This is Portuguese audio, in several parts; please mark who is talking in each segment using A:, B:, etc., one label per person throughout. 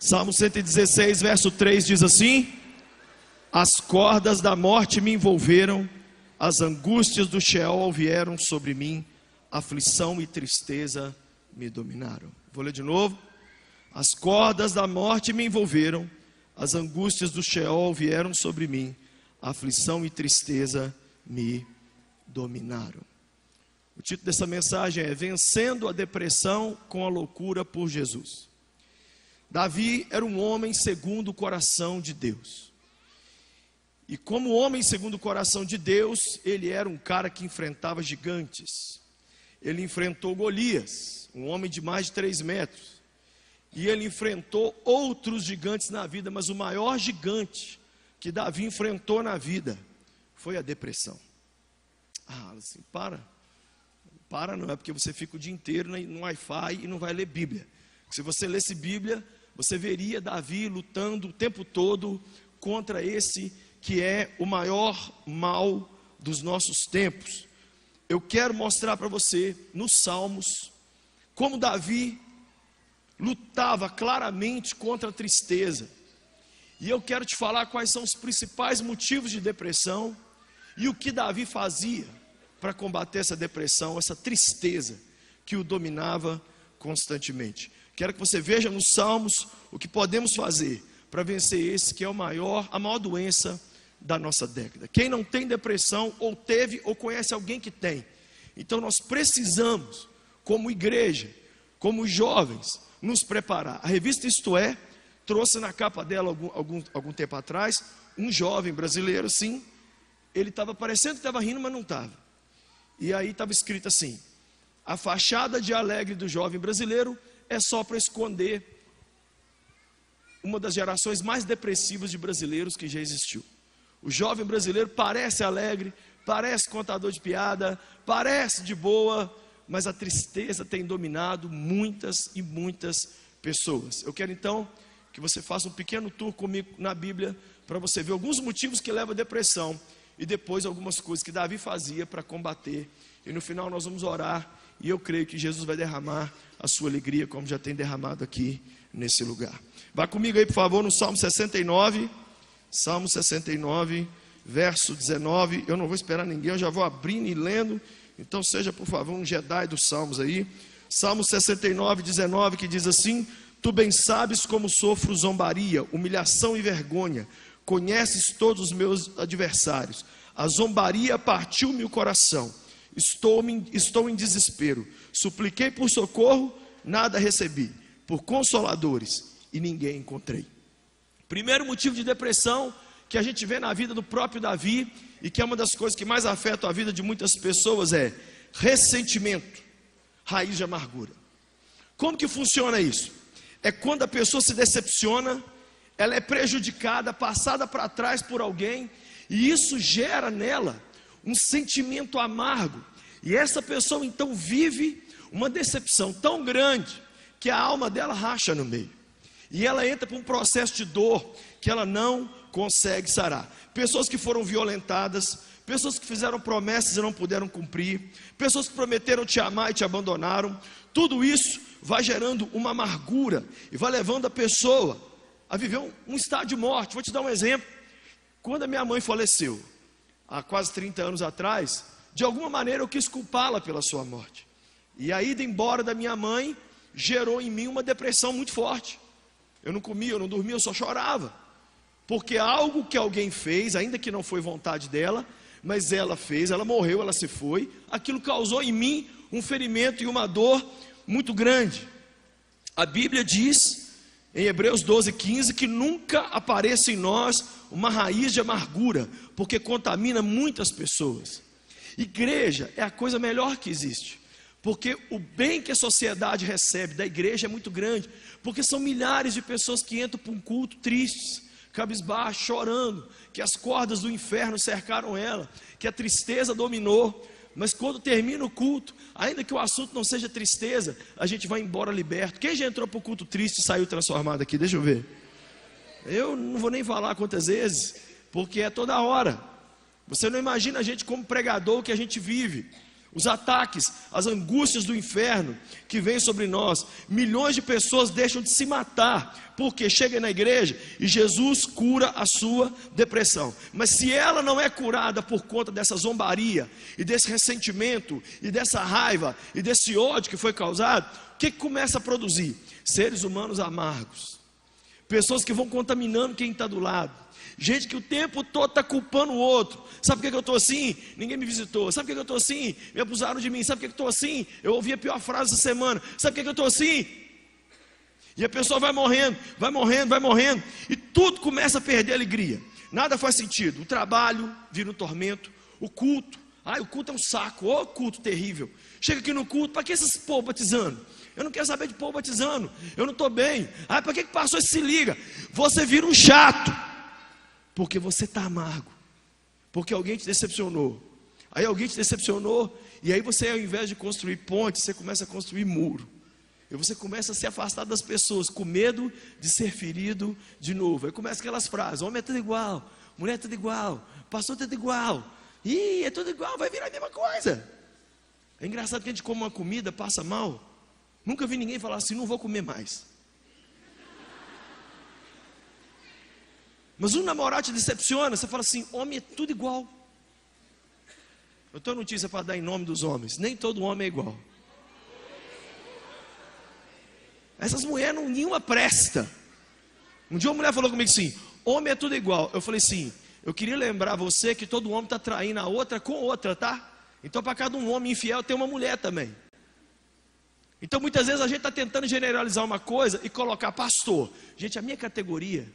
A: Salmo 116, verso 3 diz assim: as cordas da morte me envolveram, as angústias do Sheol vieram sobre mim, aflição e tristeza me dominaram. Vou ler de novo. As cordas da morte me envolveram, as angústias do Sheol vieram sobre mim, aflição e tristeza me dominaram. O título dessa mensagem é Vencendo a Depressão com a Loucura por Jesus. Davi era um homem segundo o coração de Deus. E como homem segundo o coração de Deus, ele era um cara que enfrentava gigantes. Ele enfrentou Golias, um homem de mais de 3 metros. E ele enfrentou outros gigantes na vida, mas o maior gigante que Davi enfrentou na vida foi a depressão. Assim, para não é porque você fica o dia inteiro no Wi-Fi e não vai ler Bíblia. Se você lesse Bíblia, você veria Davi lutando o tempo todo contra esse que é o maior mal dos nossos tempos. Eu quero mostrar para você nos Salmos como Davi lutava claramente contra a tristeza. E eu quero te falar quais são os principais motivos de depressão e o que Davi fazia para combater essa depressão, essa tristeza que o dominava constantemente. Quero que você veja nos Salmos o que podemos fazer para vencer esse que é a maior doença da nossa década. Quem não tem depressão, ou teve, ou conhece alguém que tem. Então nós precisamos, como igreja, como jovens, nos preparar. A revista Isto É trouxe na capa dela algum tempo atrás um jovem brasileiro, sim. Ele estava parecendo que estava rindo, mas não estava. E aí estava escrito assim: a fachada de alegre do jovem brasileiro é só para esconder uma das gerações mais depressivas de brasileiros que já existiu. O jovem brasileiro parece alegre, parece contador de piada, parece de boa, mas a tristeza tem dominado muitas e muitas pessoas. Eu quero então que você faça um pequeno tour comigo na Bíblia, para você ver alguns motivos que levam à depressão, e depois algumas coisas que Davi fazia para combater. E no final nós vamos orar, e eu creio que Jesus vai derramar a sua alegria, como já tem derramado aqui nesse lugar. Vá comigo aí, por favor, no Salmo 69, Salmo 69, verso 19. Eu não vou esperar ninguém, eu já vou abrindo e lendo. Então seja, por favor, um Jedi dos Salmos aí. Salmo 69, 19, que diz assim: tu bem sabes como sofro zombaria, humilhação e vergonha. Conheces todos os meus adversários. A zombaria partiu-me o coração. Estou em desespero. Supliquei por socorro, nada recebi. Por consoladores, e ninguém encontrei. Primeiro motivo de depressão que a gente vê na vida do próprio Davi, e que é uma das coisas que mais afetam a vida de muitas pessoas, é ressentimento, raiz de amargura. Como que funciona isso? É quando a pessoa se decepciona, ela é prejudicada, passada para trás por alguém, e isso gera nela um sentimento amargo, e essa pessoa então vive uma decepção tão grande, que a alma dela racha no meio, e ela entra para um processo de dor, que ela não consegue sarar. Pessoas que foram violentadas, pessoas que fizeram promessas e não puderam cumprir, pessoas que prometeram te amar e te abandonaram, tudo isso vai gerando uma amargura, e vai levando a pessoa a viver um estado de morte. Vou te dar um exemplo. Quando a minha mãe faleceu, há quase 30 anos atrás, de alguma maneira eu quis culpá-la pela sua morte, e a ida embora da minha mãe gerou em mim uma depressão muito forte. Eu não comia, eu não dormia, eu só chorava, porque algo que alguém fez, ainda que não foi vontade dela, mas ela fez, ela morreu, ela se foi, aquilo causou em mim um ferimento e uma dor muito grande. A Bíblia diz em Hebreus 12:15 que nunca apareça em nós uma raiz de amargura, porque contamina muitas pessoas. Igreja é a coisa melhor que existe, porque o bem que a sociedade recebe da igreja é muito grande, porque são milhares de pessoas que entram para um culto tristes, cabisbaixo, chorando, que as cordas do inferno cercaram ela, que a tristeza dominou. Mas quando termina o culto, ainda que o assunto não seja tristeza, a gente vai embora liberto. Quem já entrou para o culto triste e saiu transformado aqui? Deixa eu ver. Eu não vou nem falar quantas vezes, porque é toda hora. Você não imagina a gente como pregador que a gente vive. os ataques, as angústias do inferno que vêm sobre nós. Milhões de pessoas deixam de se matar, porque chegam na igreja e Jesus cura a sua depressão. Mas se ela não é curada por conta dessa zombaria, e desse ressentimento, e dessa raiva, e desse ódio que foi causado, o que começa a produzir? Seres humanos amargos, pessoas que vão contaminando quem está do lado. Gente que o tempo todo está culpando o outro. Sabe por que eu estou assim? Ninguém me visitou. Sabe por que eu estou assim? Me abusaram de mim. Sabe por que eu estou assim? Eu ouvi a pior frase essa semana. Sabe por que eu estou assim? E a pessoa vai morrendo, vai morrendo, vai morrendo, e tudo começa a perder alegria. Nada faz sentido. O trabalho vira um tormento. O culto, o culto é um saco. Ô culto terrível. Chega aqui no culto, para que esses povo batizando? Eu não quero saber de povo batizando. Eu não estou bem. Para que pastor se liga? Você vira um chato, porque você está amargo, porque alguém te decepcionou. Aí alguém te decepcionou, e aí você, ao invés de construir pontes, você começa a construir muro. E você começa a se afastar das pessoas, com medo de ser ferido de novo. Aí começa aquelas frases: homem é tudo igual, mulher é tudo igual, pastor é tudo igual, é tudo igual, vai virar a mesma coisa. É engraçado que a gente come uma comida, passa mal. Nunca vi ninguém falar assim: não vou comer mais. Mas um namorado te decepciona, você fala assim: homem é tudo igual. Eu tenho notícia para dar em nome dos homens: nem todo homem é igual. Essas mulheres nenhuma presta. Um dia uma mulher falou comigo assim: homem é tudo igual. Eu falei assim: eu queria lembrar você que todo homem está traindo a outra com outra, tá? Então para cada um homem infiel tem uma mulher também. Então muitas vezes a gente está tentando generalizar uma coisa e colocar pastor. Gente, a minha categoria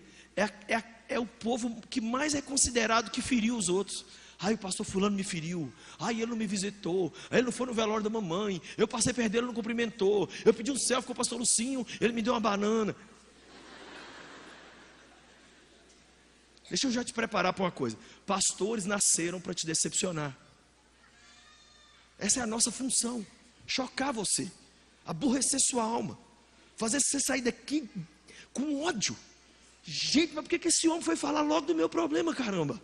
A: é o povo que mais é considerado que feriu os outros. O pastor fulano me feriu. Ele não me visitou. Ele não foi no velório da mamãe. Eu passei perto dele, ele não cumprimentou. Eu pedi um selfie com o pastor Lucinho, ele me deu uma banana. Deixa eu já te preparar para uma coisa. Pastores nasceram para te decepcionar. Essa é a nossa função. Chocar você, aborrecer sua alma, fazer você sair daqui com ódio. Gente, mas por que esse homem foi falar logo do meu problema, caramba?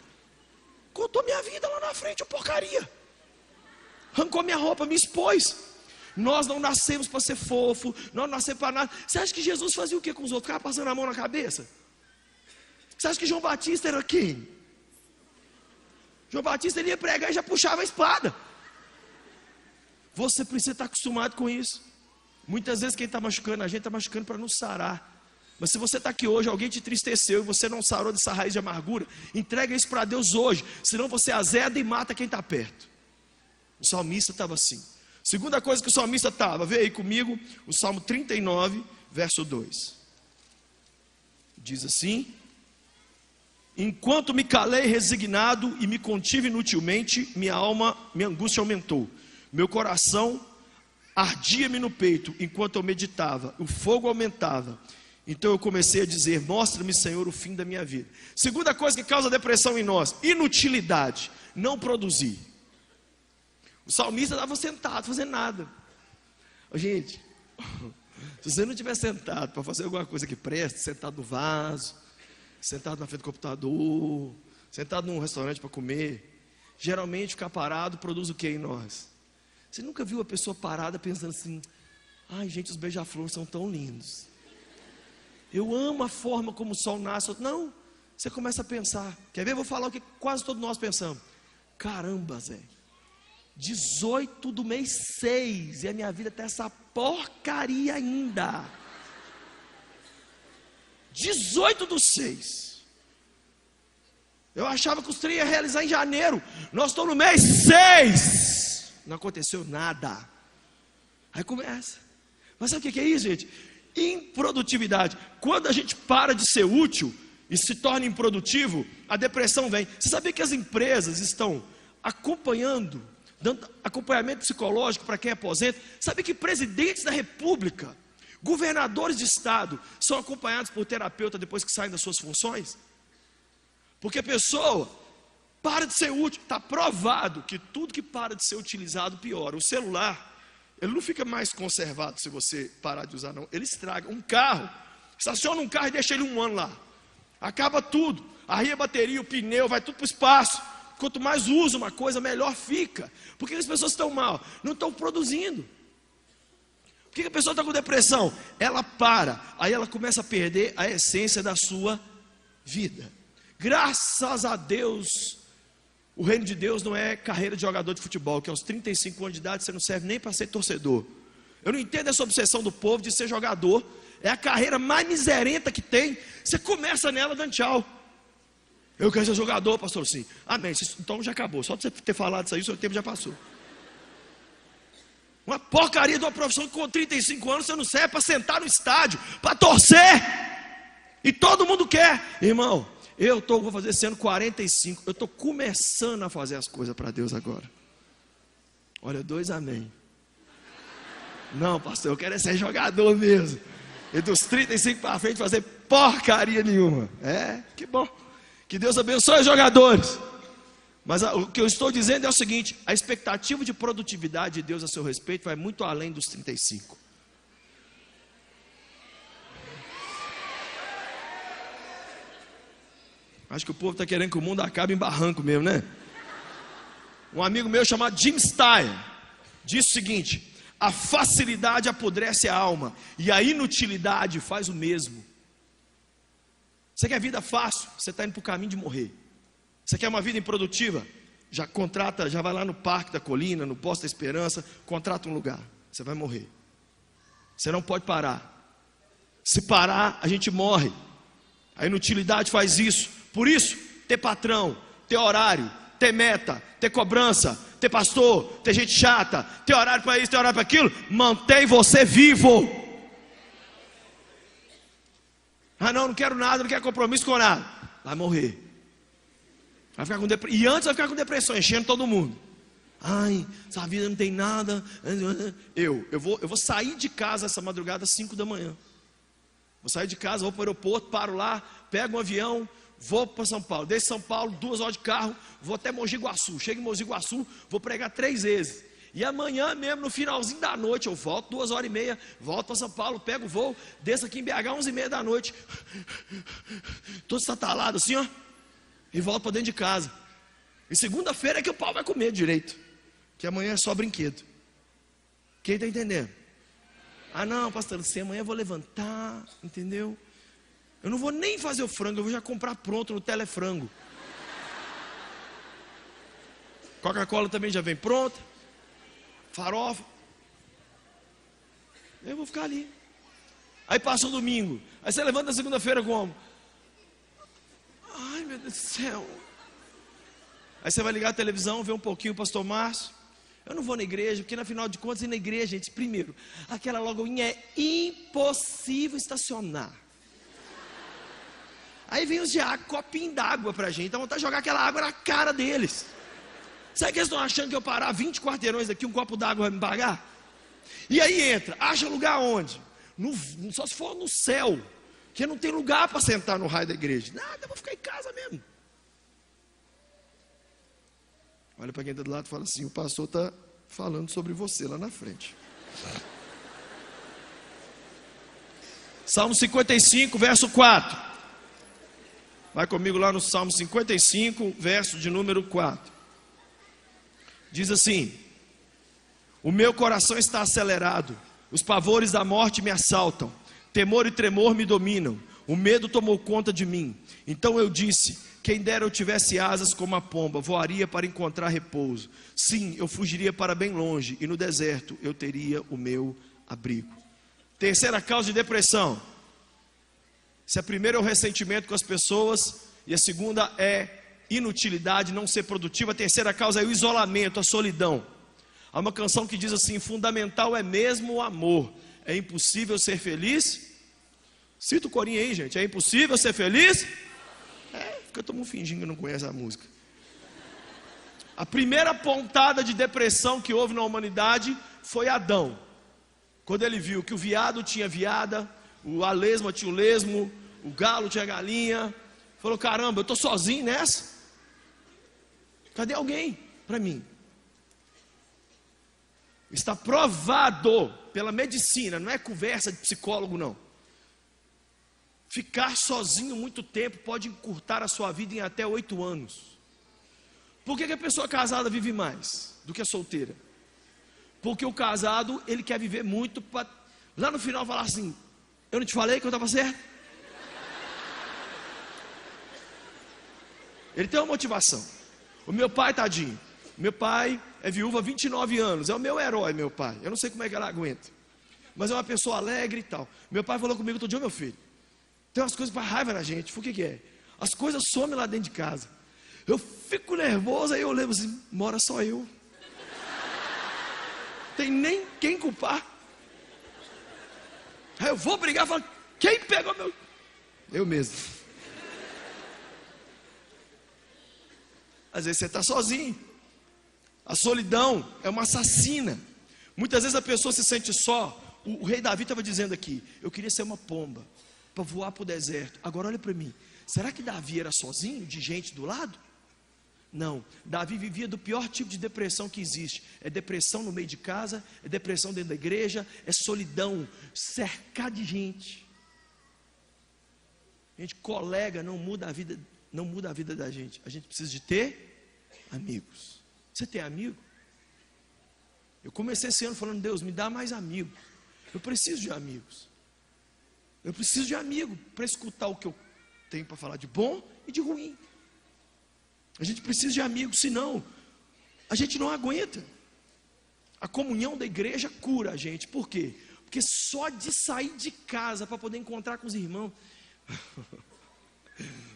A: Contou minha vida lá na frente, uma porcaria. Arrancou minha roupa, me expôs. Nós não nascemos para ser fofo, nós não nascemos para nada. Você acha que Jesus fazia o que com os outros? Ficava passando a mão na cabeça? Você acha que João Batista era quem? João Batista, ele ia pregar e já puxava a espada. Você precisa estar acostumado com isso. Muitas vezes quem está machucando a gente está machucando para nos sarar. Mas se você está aqui hoje, alguém te entristeceu e você não sarou dessa raiz de amargura, entrega isso para Deus hoje, senão você azeda e mata quem está perto. O salmista estava assim. Segunda coisa que o salmista estava, vê aí comigo, o Salmo 39, verso 2. Diz assim: enquanto me calei resignado e me contive inutilmente, minha angústia aumentou. Meu coração ardia-me no peito enquanto eu meditava, o fogo aumentava. Então eu comecei a dizer: mostra-me, Senhor, o fim da minha vida. Segunda coisa que causa depressão em nós: inutilidade, não produzir. O salmista estava sentado, fazendo nada. Gente, se você não estiver sentado para fazer alguma coisa que preste, sentado no vaso, sentado na frente do computador, sentado num restaurante para comer, geralmente ficar parado produz o que em nós? Você nunca viu a pessoa parada pensando assim: gente, os beija-flores são tão lindos, eu amo a forma como o sol nasce. Não, você começa a pensar. Quer ver? Eu vou falar o que quase todos nós pensamos. Caramba, Zé, 18 do mês 6 e a minha vida está essa porcaria ainda. 18 do 6. Eu achava que os trem ia realizar em janeiro. Nós estamos no mês 6. Não aconteceu nada. Aí começa. Mas sabe o que é isso, gente? Improdutividade. Quando a gente para de ser útil e se torna improdutivo, a depressão vem. Você sabia que as empresas estão acompanhando, dando acompanhamento psicológico para quem aposenta? Sabe que presidentes da república, governadores de estado são acompanhados por terapeuta depois que saem das suas funções? Porque a pessoa para de ser útil. Está provado que tudo que para de ser utilizado piora. O celular, ele não fica mais conservado se você parar de usar, não. Ele estraga. Um carro, estaciona um carro e deixa ele um ano lá, acaba tudo, arria a bateria, o pneu, vai tudo para o espaço. Quanto mais usa uma coisa, melhor fica. Por que as pessoas estão mal? Não estão produzindo. Por que a pessoa está com depressão? Ela para, aí ela começa a perder a essência da sua vida. Graças a Deus, o reino de Deus não é carreira de jogador de futebol, que aos 35 anos de idade você não serve nem para ser torcedor. Eu não entendo essa obsessão do povo de ser jogador. É a carreira mais miserenta que tem. Você começa nela dando tchau. Eu quero ser jogador, pastor, sim. Amém, então já acabou. Só de você ter falado isso aí, o seu tempo já passou. Uma porcaria de uma profissão que com 35 anos você não serve para sentar no estádio, para torcer. E todo mundo quer. Irmão, vou fazer esse ano 45. Eu estou começando a fazer as coisas para Deus agora. Olha, 2 amém. Não, pastor, eu quero ser jogador mesmo. E dos 35 para frente fazer porcaria nenhuma. Que bom. Que Deus abençoe os jogadores. Mas o que eu estou dizendo é o seguinte: a expectativa de produtividade de Deus a seu respeito vai muito além dos 35. Acho que o povo está querendo que o mundo acabe em barranco mesmo, né? Um amigo meu chamado Jim Stein disse o seguinte: a facilidade apodrece a alma e a inutilidade faz o mesmo. Você quer vida fácil? Você está indo para o caminho de morrer. Você quer uma vida improdutiva? Já vai lá no Parque da Colina, no Posto da Esperança, contrata um lugar. Você vai morrer. Você não pode parar. Se parar, a gente morre. A inutilidade faz isso. Por isso, ter patrão, ter horário, ter meta, ter cobrança, ter pastor, ter gente chata, ter horário para isso, ter horário para aquilo, mantém você vivo. Não quero nada, não quero compromisso com nada. Vai morrer. Vai ficar com depressão. E antes vai ficar com depressão, enchendo todo mundo. Ai, essa vida não tem nada. Eu vou sair de casa essa madrugada às 5 da manhã. Vou sair de casa, vou para o aeroporto, paro lá, pego um avião, vou para São Paulo. Desde São Paulo, 2 horas de carro, vou até Mogi Guaçu. Chego em Mogi Guaçu, vou pregar 3 vezes. E amanhã mesmo, no finalzinho da noite, eu volto 2 horas e meia, volto para São Paulo, pego o voo, desço aqui em BH 11h30 da noite, todo estatalado assim, ó, e volto para dentro de casa. E segunda-feira é que o pau vai comer direito, que amanhã é só brinquedo. Quem está entendendo? Não, pastor, assim, amanhã eu vou levantar, entendeu? Eu não vou nem fazer o frango, eu vou já comprar pronto no Telefrango. Coca-Cola também já vem pronta. Farofa. Eu vou ficar ali. Aí passa o domingo. Aí você levanta na segunda-feira como? Ai, meu Deus do céu. Aí você vai ligar a televisão, ver um pouquinho o pastor Márcio. Eu não vou na igreja, porque na final de contas, ir na igreja, gente, primeiro, aquela lagoinha é impossível estacionar. Aí vem os de água, copinho d'água pra gente. Então vontade de jogar aquela água na cara deles. Sabe que eles estão achando que eu parar 20 quarteirões aqui, um copo d'água vai me pagar? E aí entra, acha lugar onde? Só se for no céu, que não tem lugar para sentar no raio da igreja. Nada, eu vou ficar em casa mesmo. Olha para quem está do lado e fala assim: o pastor está falando sobre você lá na frente. Salmo 55, verso 4. Vai comigo lá no Salmo 55, verso de número 4. Diz assim: o meu coração está acelerado, os pavores da morte me assaltam, temor e tremor me dominam, o medo tomou conta de mim. Então eu disse: quem dera eu tivesse asas como a pomba, voaria para encontrar repouso. Sim, eu fugiria para bem longe, e no deserto eu teria o meu abrigo. Terceira causa de depressão. Se a primeira é o ressentimento com as pessoas, e a segunda é inutilidade, não ser produtivo, a terceira causa é o isolamento, a solidão. Há uma canção que diz assim: fundamental é mesmo o amor, é impossível ser feliz. Cita o corinho aí, gente. É impossível ser feliz? Fica todo mundo fingindo que não conhece a música. A primeira pontada de depressão que houve na humanidade foi Adão, quando ele viu que o veado tinha veada, a lesma tinha o lesmo, o galo tinha galinha. Falou: caramba, eu estou sozinho nessa. Cadê alguém para mim? Está provado pela medicina, não é conversa de psicólogo não. Ficar sozinho muito tempo pode encurtar a sua vida em até 8 anos. Por que a pessoa casada vive mais do que a solteira? Porque o casado, ele quer viver muito para lá no final falar assim: eu não te falei que eu estava certo? Ele tem uma motivação. O meu pai, tadinho, meu pai é viúva há 29 anos, é o meu herói, meu pai. Eu não sei como é que ela aguenta, mas é uma pessoa alegre e tal. Meu pai falou comigo todo dia: meu filho, tem umas coisas que faz raiva na gente. O que é? As coisas somem lá dentro de casa. Eu fico nervoso, aí eu lembro assim: mora só eu. Tem nem quem culpar. Aí eu vou brigar e falo: quem pegou meu... Eu mesmo. Às vezes você está sozinho. A solidão é uma assassina. Muitas vezes a pessoa se sente só. O rei Davi estava dizendo aqui: eu queria ser uma pomba para voar para o deserto. Agora olha para mim, será que Davi era sozinho, de gente do lado? Não, Davi vivia do pior tipo de depressão que existe. É depressão no meio de casa, é depressão dentro da igreja, é solidão, cercado de gente. Gente, colega não muda a vida, não muda a vida da gente. A gente precisa de ter amigos. Você tem amigo? Eu comecei esse ano falando: Deus, me dá mais amigos. Eu preciso de amigos. Eu preciso de amigo para escutar o que eu tenho para falar de bom e de ruim. A gente precisa de amigos, senão a gente não aguenta. A comunhão da igreja cura a gente. Por quê? Porque só de sair de casa para poder encontrar com os irmãos.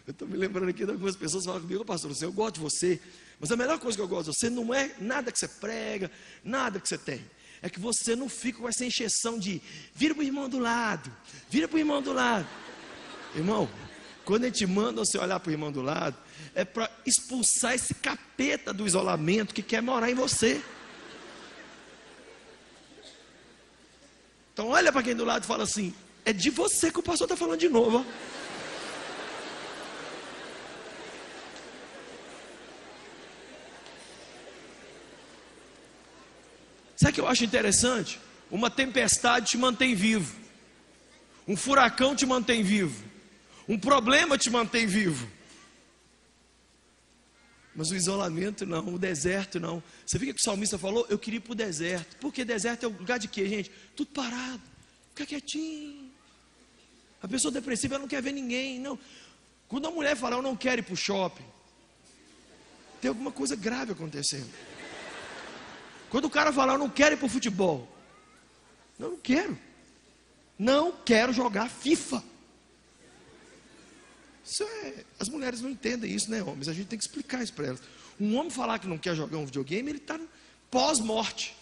A: Eu estou me lembrando aqui de algumas pessoas que falam comigo: pastor, eu gosto de você, mas a melhor coisa que eu gosto de você não é nada que você prega, nada que você tem. É que você não fica com essa encheção de vira para o irmão do lado, vira para o irmão do lado. Irmão, quando a gente manda você olhar para o irmão do lado, é para expulsar esse capeta do isolamento que quer morar em você. Então olha para quem do lado e fala assim: é de você que o pastor está falando de novo, ó. Sabe o que eu acho interessante? Uma tempestade te mantém vivo, um furacão te mantém vivo, um problema te mantém vivo, mas o isolamento não, o deserto não. Você viu o que o salmista falou? Eu queria ir para o deserto. Porque deserto é o lugar de quê, gente? Tudo parado, fica quietinho. A pessoa depressiva, ela não quer ver ninguém, não. Quando a mulher fala: eu não quero ir para o shopping, tem alguma coisa grave acontecendo. Quando o cara fala: eu não quero ir para o futebol, não quero. Não quero jogar FIFA. Isso é... As mulheres não entendem isso, né, homens? A gente tem que explicar isso para elas. Um homem falar que não quer jogar um videogame, ele está pós-morte.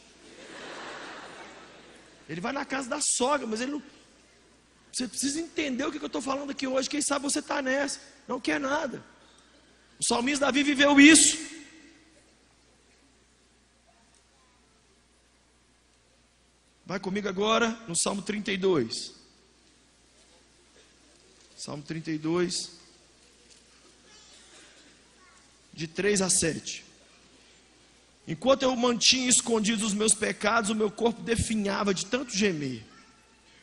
A: Ele vai na casa da sogra, mas ele não... Você precisa entender o que eu estou falando aqui hoje. Quem sabe você está nessa, não quer nada. O salmista Davi viveu isso. Vai comigo agora no Salmo 32. Salmo 32, de 3 a 7. Enquanto eu mantinha escondidos os meus pecados, o meu corpo definhava de tanto gemer.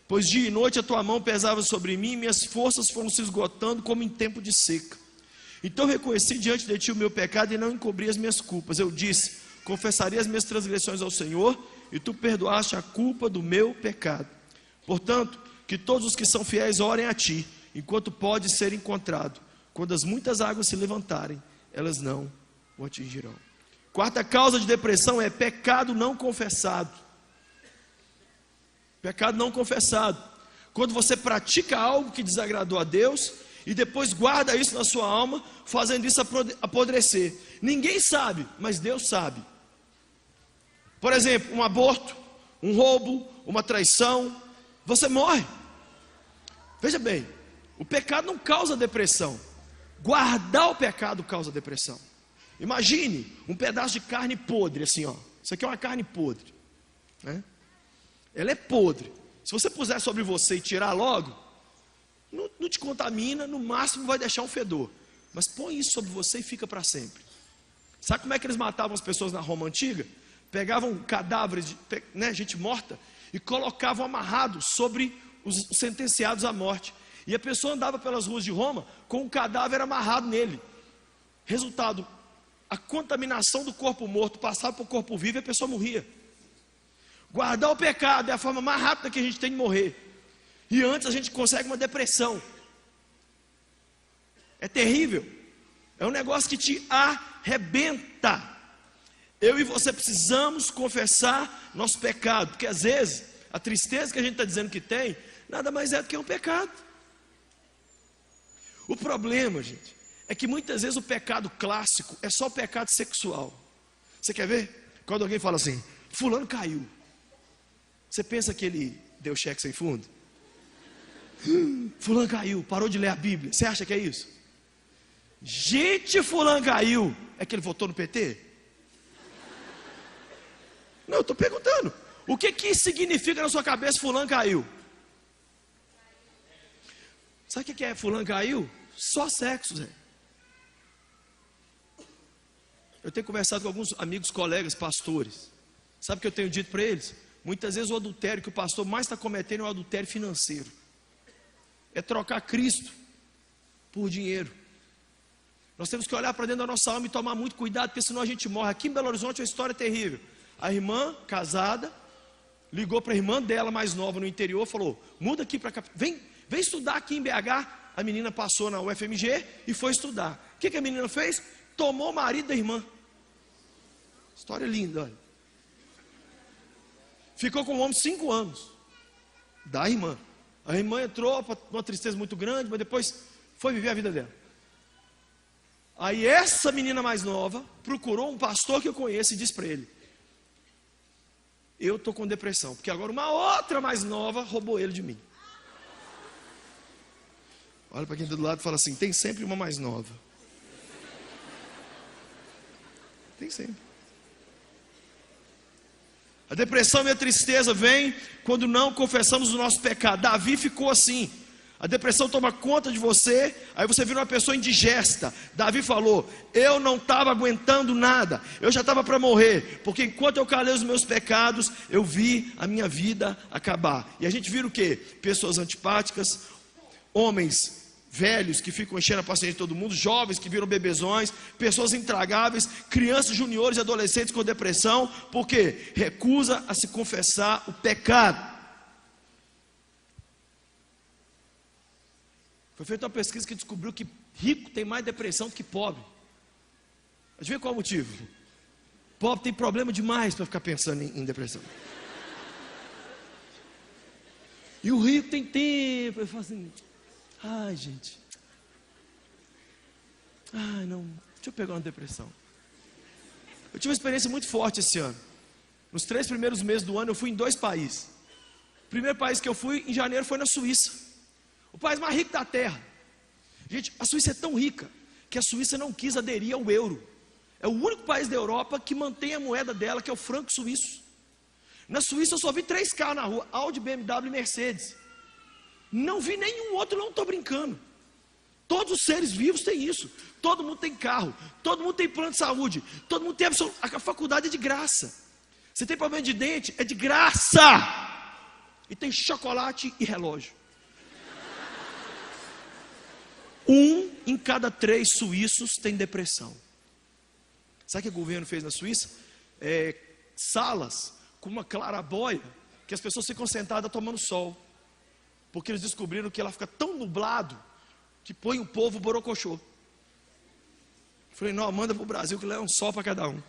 A: Pois dia e noite a tua mão pesava sobre mim, minhas forças foram se esgotando como em tempo de seca. Então reconheci diante de ti o meu pecado e não encobri as minhas culpas. Eu disse: confessarei as minhas transgressões ao Senhor, e tu perdoaste a culpa do meu pecado. Portanto, que todos os que são fiéis orem a ti, enquanto pode ser encontrado. Quando as muitas águas se levantarem, elas não o atingirão. Quarta causa de depressão é pecado não confessado. Pecado não confessado. Quando você pratica algo que desagradou a Deus e depois guarda isso na sua alma, fazendo isso apodrecer. Ninguém sabe, mas Deus sabe. Por exemplo, um aborto, um roubo, uma traição, você morre. Veja bem, o pecado não causa depressão. Guardar o pecado causa depressão. Imagine um pedaço de carne podre, assim, ó. Isso aqui é uma carne podre, né? Ela é podre. Se você puser sobre você e tirar logo, não te contamina, no máximo vai deixar um fedor. Mas põe isso sobre você e fica para sempre. Sabe como é que eles matavam as pessoas na Roma antiga? Pegavam cadáveres de, né, gente morta e colocavam amarrado sobre os sentenciados à morte. E a pessoa andava pelas ruas de Roma com o cadáver amarrado nele. Resultado, a contaminação do corpo morto passava para o corpo vivo e a pessoa morria. Guardar o pecado é a forma mais rápida que a gente tem de morrer. E antes a gente consegue uma depressão. É terrível. É um negócio que te arrebenta. Eu e você precisamos confessar nosso pecado, porque às vezes a tristeza que a gente está dizendo que tem, nada mais é do que um pecado. O problema, gente, é que muitas vezes o pecado clássico é só o pecado sexual. Você quer ver? Quando alguém fala assim, fulano caiu, você pensa que ele deu cheque sem fundo? Fulano caiu, parou de ler a Bíblia, você acha que é isso? Gente, fulano caiu, é que ele votou no PT? Não, eu estou perguntando, o que significa na sua cabeça fulano caiu? Sabe o que é fulano caiu? Só sexo, Zé. Eu tenho conversado com alguns amigos, colegas, pastores. Sabe o que eu tenho dito para eles? Muitas vezes o adultério que o pastor mais está cometendo é o adultério financeiro. É trocar Cristo por dinheiro. Nós temos que olhar para dentro da nossa alma e tomar muito cuidado, porque senão a gente morre. Aqui em Belo Horizonte é uma história terrível. A irmã casada ligou para a irmã dela mais nova no interior, falou, muda aqui para cá, vem estudar aqui em BH. A menina passou na UFMG e foi estudar. O que a menina fez? Tomou o marido da irmã. História linda, olha. Ficou com o homem 5 anos da irmã. A irmã entrou para uma tristeza muito grande, mas depois foi viver a vida dela. Aí essa menina mais nova procurou um pastor que eu conheço e disse para ele, eu estou com depressão, porque agora uma outra mais nova roubou ele de mim. Olha para quem está do lado e fala assim, tem sempre uma mais nova. Tem sempre. A depressão e a tristeza vem quando não confessamos o nosso pecado. Davi ficou assim. A depressão toma conta de você, aí você vira uma pessoa indigesta. Davi falou, eu não estava aguentando nada, eu já estava para morrer, porque enquanto eu calei os meus pecados, eu vi a minha vida acabar. E a gente vira o quê? Pessoas antipáticas, homens velhos que ficam enchendo a paciência de todo mundo, jovens que viram bebezões, pessoas intragáveis, crianças, juniores e adolescentes com depressão, porque recusa a se confessar o pecado. Foi feita uma pesquisa que descobriu que rico tem mais depressão do que pobre. Adivinha qual é o motivo? Pobre tem problema demais para ficar pensando em depressão. E o rico tem tempo. Eu falo assim, ai gente, ai não, deixa eu pegar uma depressão. Eu tive uma experiência muito forte esse ano. Nos 3 primeiros meses do ano eu fui em 2 países. O primeiro país que eu fui em janeiro foi na Suíça. O país mais rico da terra. Gente, a Suíça é tão rica que a Suíça não quis aderir ao euro. É o único país da Europa que mantém a moeda dela, que é o franco suíço. Na Suíça eu só vi 3 carros na rua, Audi, BMW e Mercedes. Não vi nenhum outro, não estou brincando. Todos os seres vivos têm isso. Todo mundo tem carro, todo mundo tem plano de saúde, todo mundo tem a faculdade é de graça. Você tem problema de dente, é de graça. E tem chocolate e relógio. 1 em cada 3 suíços tem depressão. Sabe o que o governo fez na Suíça? Salas com uma claraboia que as pessoas ficam sentadas tomando sol, porque eles descobriram que ela fica tão nublado que põe o povo borocochô. Falei, não, manda para o Brasil que lá é um sol para cada um.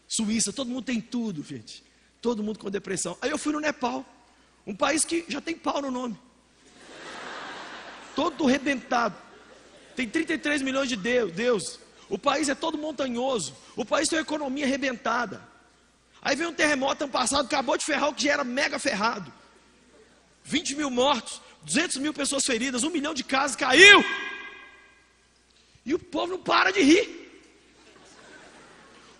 A: Suíça, todo mundo tem tudo, gente. Todo mundo com depressão. Aí eu fui no Nepal, um país que já tem pau no nome. Todo arrebentado. Tem 33 milhões de deuses. O país é todo montanhoso. O país tem uma economia arrebentada. Aí veio um terremoto ano passado, acabou de ferrar o que já era mega ferrado. 20 mil mortos, 200 mil pessoas feridas, 1 milhão de casas caiu. E o povo não para de rir.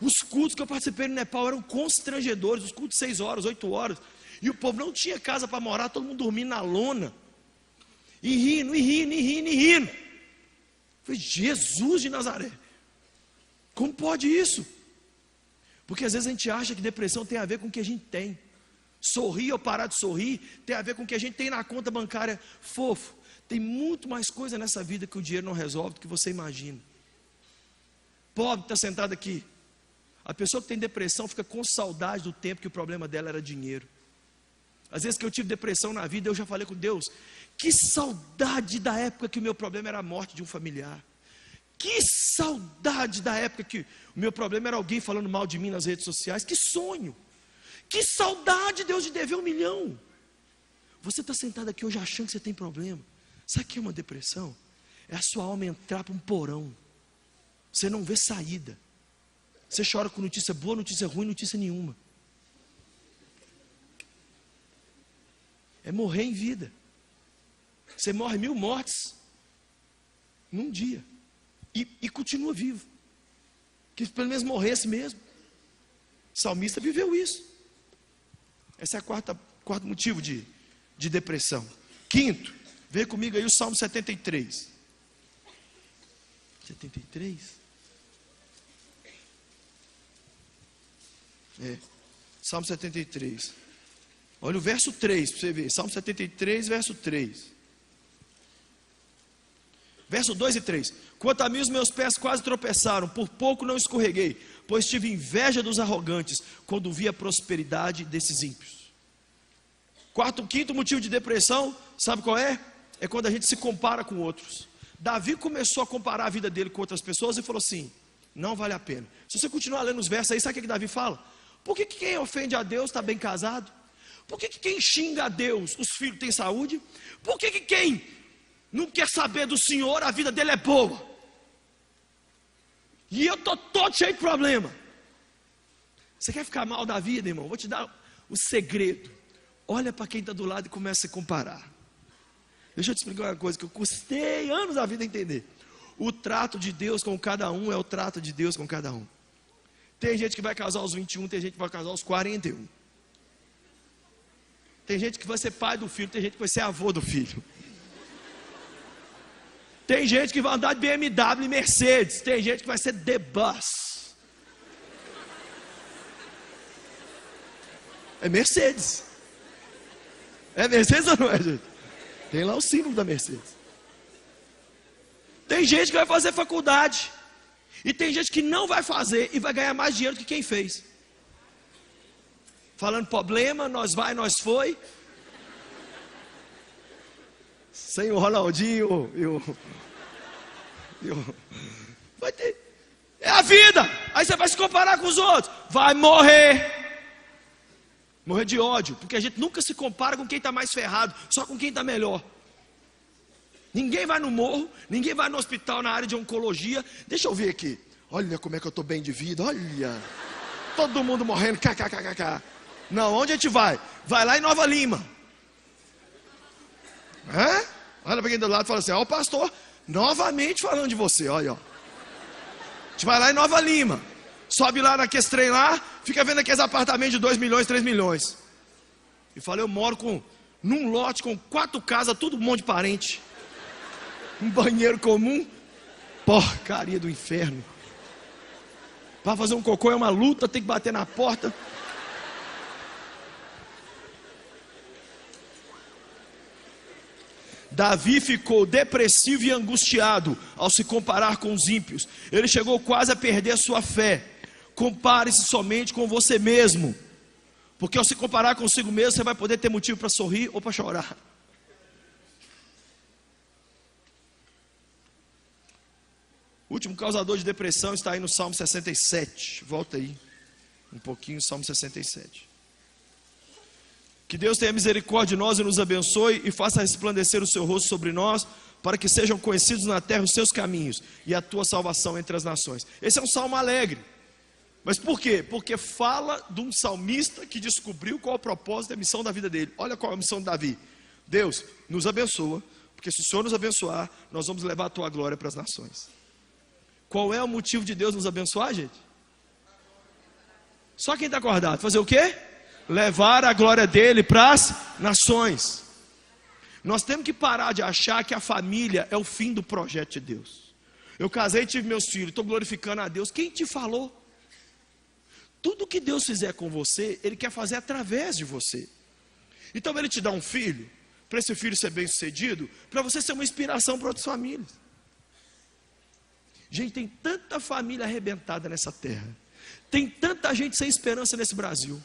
A: Os cultos que eu participei no Nepal eram constrangedores. Os cultos 6 horas, 8 horas. E o povo não tinha casa para morar, todo mundo dormindo na lona. E rindo, e rindo, e rindo, e rindo. Falei, Jesus de Nazaré. Como pode isso? Porque às vezes a gente acha que depressão tem a ver com o que a gente tem. Sorrir ou parar de sorrir tem a ver com o que a gente tem na conta bancária. Fofo, tem muito mais coisa nessa vida que o dinheiro não resolve do que você imagina. pobre que está sentado aqui. A pessoa que tem depressão fica com saudade do tempo que o problema dela era dinheiro. Às vezes que eu tive depressão na vida, eu já falei com Deus, que saudade da época que o meu problema era a morte de um familiar. Que saudade da época que o meu problema era alguém falando mal de mim nas redes sociais. Que sonho. Que saudade, Deus, de dever 1 milhão. Você está sentado aqui hoje achando que você tem problema. Sabe o que é uma depressão? É a sua alma entrar para um porão. Você não vê saída. Você chora com notícia boa, notícia ruim, notícia nenhuma. É morrer em vida. Você morre 1000 mortes num dia. E continua vivo. Que pelo menos morresse mesmo. O salmista viveu isso. Esse é o quarto motivo de depressão. Quinto, vê comigo aí o Salmo 73. 73? Salmo 73. Olha o verso 3 para você ver. Salmo 73, verso 3. Verso 2 e 3. Quanto a mim, os meus pés quase tropeçaram, por pouco não escorreguei, pois tive inveja dos arrogantes, quando vi a prosperidade desses ímpios. Quinto motivo de depressão, sabe qual é? É quando a gente se compara com outros. Davi começou a comparar a vida dele com outras pessoas e falou assim, não vale a pena. Se você continuar lendo os versos aí, sabe o que Davi fala? Por que quem ofende a Deus está bem casado? Por que quem xinga a Deus, os filhos têm saúde? Por que quem não quer saber do Senhor, a vida dele é boa? E eu estou todo cheio de problema. Você quer ficar mal da vida, irmão? Vou te dar o segredo. Olha para quem está do lado e começa a comparar. Deixa eu te explicar uma coisa que eu custei anos da vida a entender. O trato de Deus com cada um é o trato de Deus com cada um. Tem gente que vai casar aos 21, tem gente que vai casar aos 41. Tem gente que vai ser pai do filho, tem gente que vai ser avô do filho. Tem gente que vai andar de BMW e Mercedes, tem gente que vai ser The Bus. É Mercedes. É Mercedes ou não é, gente? Tem lá o símbolo da Mercedes. Tem gente que vai fazer faculdade. E tem gente que não vai fazer e vai ganhar mais dinheiro do que quem fez. Falando problema, nós vai, nós foi. Sem o Ronaldinho vai ter. É a vida. Aí você vai se comparar com os outros. Vai morrer. Morrer de ódio. Porque a gente nunca se compara com quem está mais ferrado. Só com quem está melhor. Ninguém vai no morro. Ninguém vai no hospital na área de oncologia. Deixa eu ver aqui. Olha como é que eu estou bem de vida. Olha. Todo mundo morrendo. KKKK. Não, onde a gente vai? Vai lá em Nova Lima. Olha para quem do lado e fala assim, ó, o pastor novamente falando de você, olha, ó. A gente vai lá em Nova Lima. Sobe lá naqueles trem lá, fica vendo aqueles apartamentos de 2 milhões, 3 milhões. E fala, eu moro num lote com 4 casas, tudo um monte de parente. Um banheiro comum. Porcaria do inferno. Para fazer um cocô é uma luta, tem que bater na porta. Davi ficou depressivo e angustiado ao se comparar com os ímpios. Ele chegou quase a perder a sua fé. Compare-se somente com você mesmo. Porque ao se comparar consigo mesmo, você vai poder ter motivo para sorrir ou para chorar. O último causador de depressão está aí no Salmo 67. Volta aí um pouquinho, Salmo 67. Que Deus tenha misericórdia de nós e nos abençoe e faça resplandecer o seu rosto sobre nós, para que sejam conhecidos na terra os seus caminhos e a tua salvação entre as nações. Esse é um salmo alegre. Mas por quê? Porque fala de um salmista que descobriu qual é o propósito e a missão da vida dele. Olha qual é a missão de Davi. Deus, nos abençoa, porque se o Senhor nos abençoar, nós vamos levar a tua glória para as nações. Qual é o motivo de Deus nos abençoar, gente? Só quem está acordado. Fazer o quê? Levar a glória dele para as nações. Nós temos que parar de achar que a família é o fim do projeto de Deus. Eu casei e tive meus filhos, estou glorificando a Deus. Quem te falou? Tudo que Deus fizer com você, Ele quer fazer através de você. Então Ele te dá um filho, para esse filho ser bem sucedido, para você ser uma inspiração para outras famílias. Gente, tem tanta família arrebentada nessa terra. Tem tanta gente sem esperança nesse Brasil.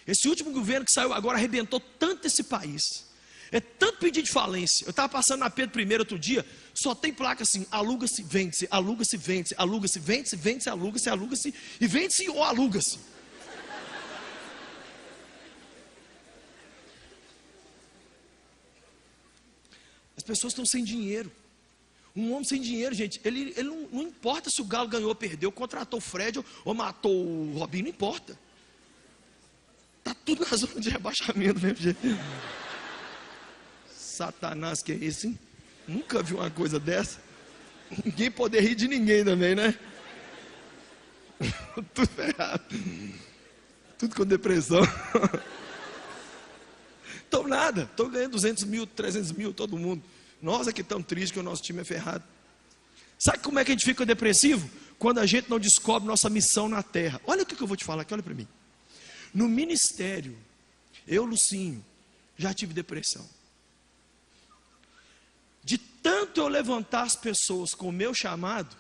A: Esse último governo que saiu agora arrebentou tanto esse país. É tanto pedido de falência. Eu estava passando na Pedro I outro dia, só tem placa assim: aluga-se, vende-se, aluga-se, vende-se, aluga-se, vende-se, vende-se, aluga-se, aluga-se e vende-se ou aluga-se. As pessoas estão sem dinheiro. Um homem sem dinheiro, gente, ele não importa se o Galo ganhou ou perdeu, contratou o Fred ou matou o Robinho, não importa. Está tudo na zona de rebaixamento mesmo, gente. Satanás, que é esse, hein? Nunca vi uma coisa dessa. Ninguém poder rir de ninguém também, né? Tudo ferrado. Tudo com depressão. Então nada, estou ganhando 200 mil, 300 mil, todo mundo. Nós aqui estamos tristes que o nosso time é ferrado. Sabe como é que a gente fica depressivo? Quando a gente não descobre nossa missão na terra. Olha o que eu vou te falar aqui, olha para mim. No ministério, eu, Lucinho, já tive depressão. De tanto eu levantar as pessoas com o meu chamado,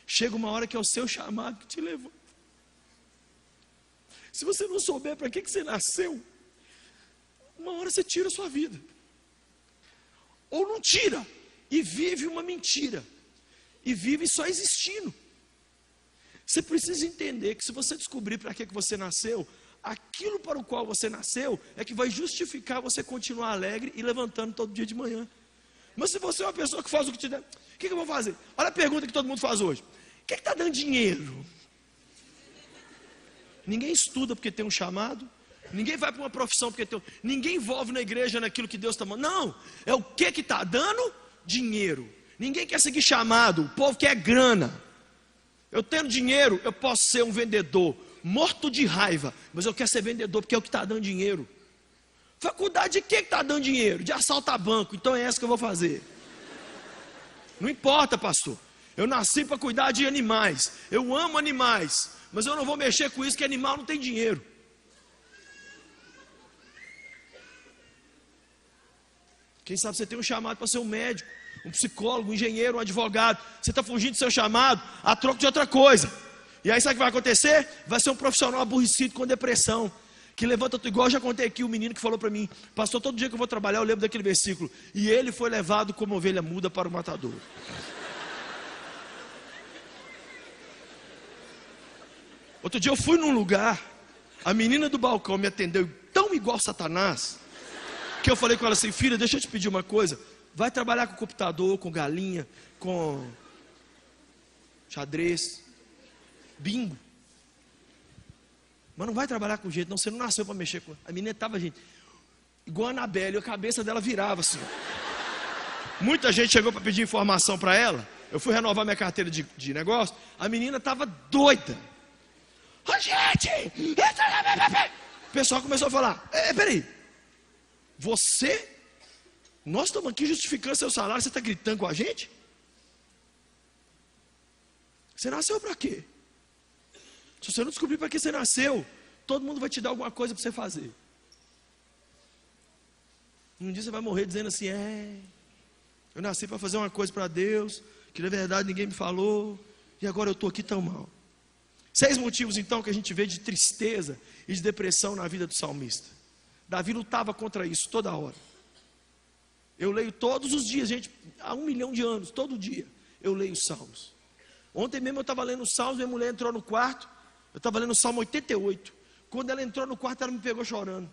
A: chega uma hora que é o seu chamado que te levanta. Se você não souber para que você nasceu, uma hora você tira a sua vida. Ou não tira, e vive uma mentira. E vive só existindo. Você precisa entender que se você descobrir para que você nasceu, aquilo para o qual você nasceu é que vai justificar você continuar alegre e levantando todo dia de manhã. Mas se você é uma pessoa que faz o que te der, o que eu vou fazer? Olha a pergunta que todo mundo faz hoje: o que está dando dinheiro? Ninguém estuda porque tem um chamado. Ninguém vai para uma profissão porque tem. Ninguém envolve na igreja naquilo que Deus está mandando. Não, é o que está dando dinheiro. Ninguém quer seguir chamado, o povo quer grana. Eu tendo dinheiro, eu posso ser um vendedor morto de raiva, mas eu quero ser vendedor porque é o que está dando dinheiro. Faculdade de que está dando dinheiro? De assaltar banco, então é essa que eu vou fazer. Não importa, pastor. Eu nasci para cuidar de animais. Eu amo animais, mas eu não vou mexer com isso, que animal não tem dinheiro. Quem sabe você tem um chamado para ser um médico, um psicólogo, um engenheiro, um advogado. Você está fugindo do seu chamado a troco de outra coisa. E aí sabe o que vai acontecer? Vai ser um profissional aborrecido com depressão, que levanta, igual eu já contei aqui, o menino que falou para mim: pastor, todo dia que eu vou trabalhar eu lembro daquele versículo: e ele foi levado como ovelha muda para o matador. Outro dia eu fui num lugar, a menina do balcão me atendeu tão igual Satanás, que eu falei com ela assim: filha, deixa eu te pedir uma coisa, vai trabalhar com computador, com galinha, com xadrez, bingo, mas não vai trabalhar com gente, não, você não nasceu para mexer com. A menina estava, gente, igual a Anabelle, a cabeça dela virava assim. Muita gente chegou para pedir informação para ela. Eu fui renovar minha carteira de negócio, a menina estava doida. Ô, gente! O pessoal começou a falar: peraí, nós estamos aqui justificando seu salário, você está gritando com a gente? Você nasceu para quê? Se você não descobrir para que você nasceu, todo mundo vai te dar alguma coisa para você fazer. Um dia você vai morrer dizendo assim: eu nasci para fazer uma coisa para Deus, que na verdade ninguém me falou, e agora eu estou aqui tão mal. 6 motivos então que a gente vê de tristeza e de depressão na vida do salmista. Davi lutava contra isso toda hora. Eu leio todos os dias, gente, há 1 milhão de anos, todo dia eu leio os salmos. Ontem mesmo eu estava lendo os salmos, minha mulher entrou no quarto, eu estava lendo o Salmo 88. Quando ela entrou no quarto, ela me pegou chorando.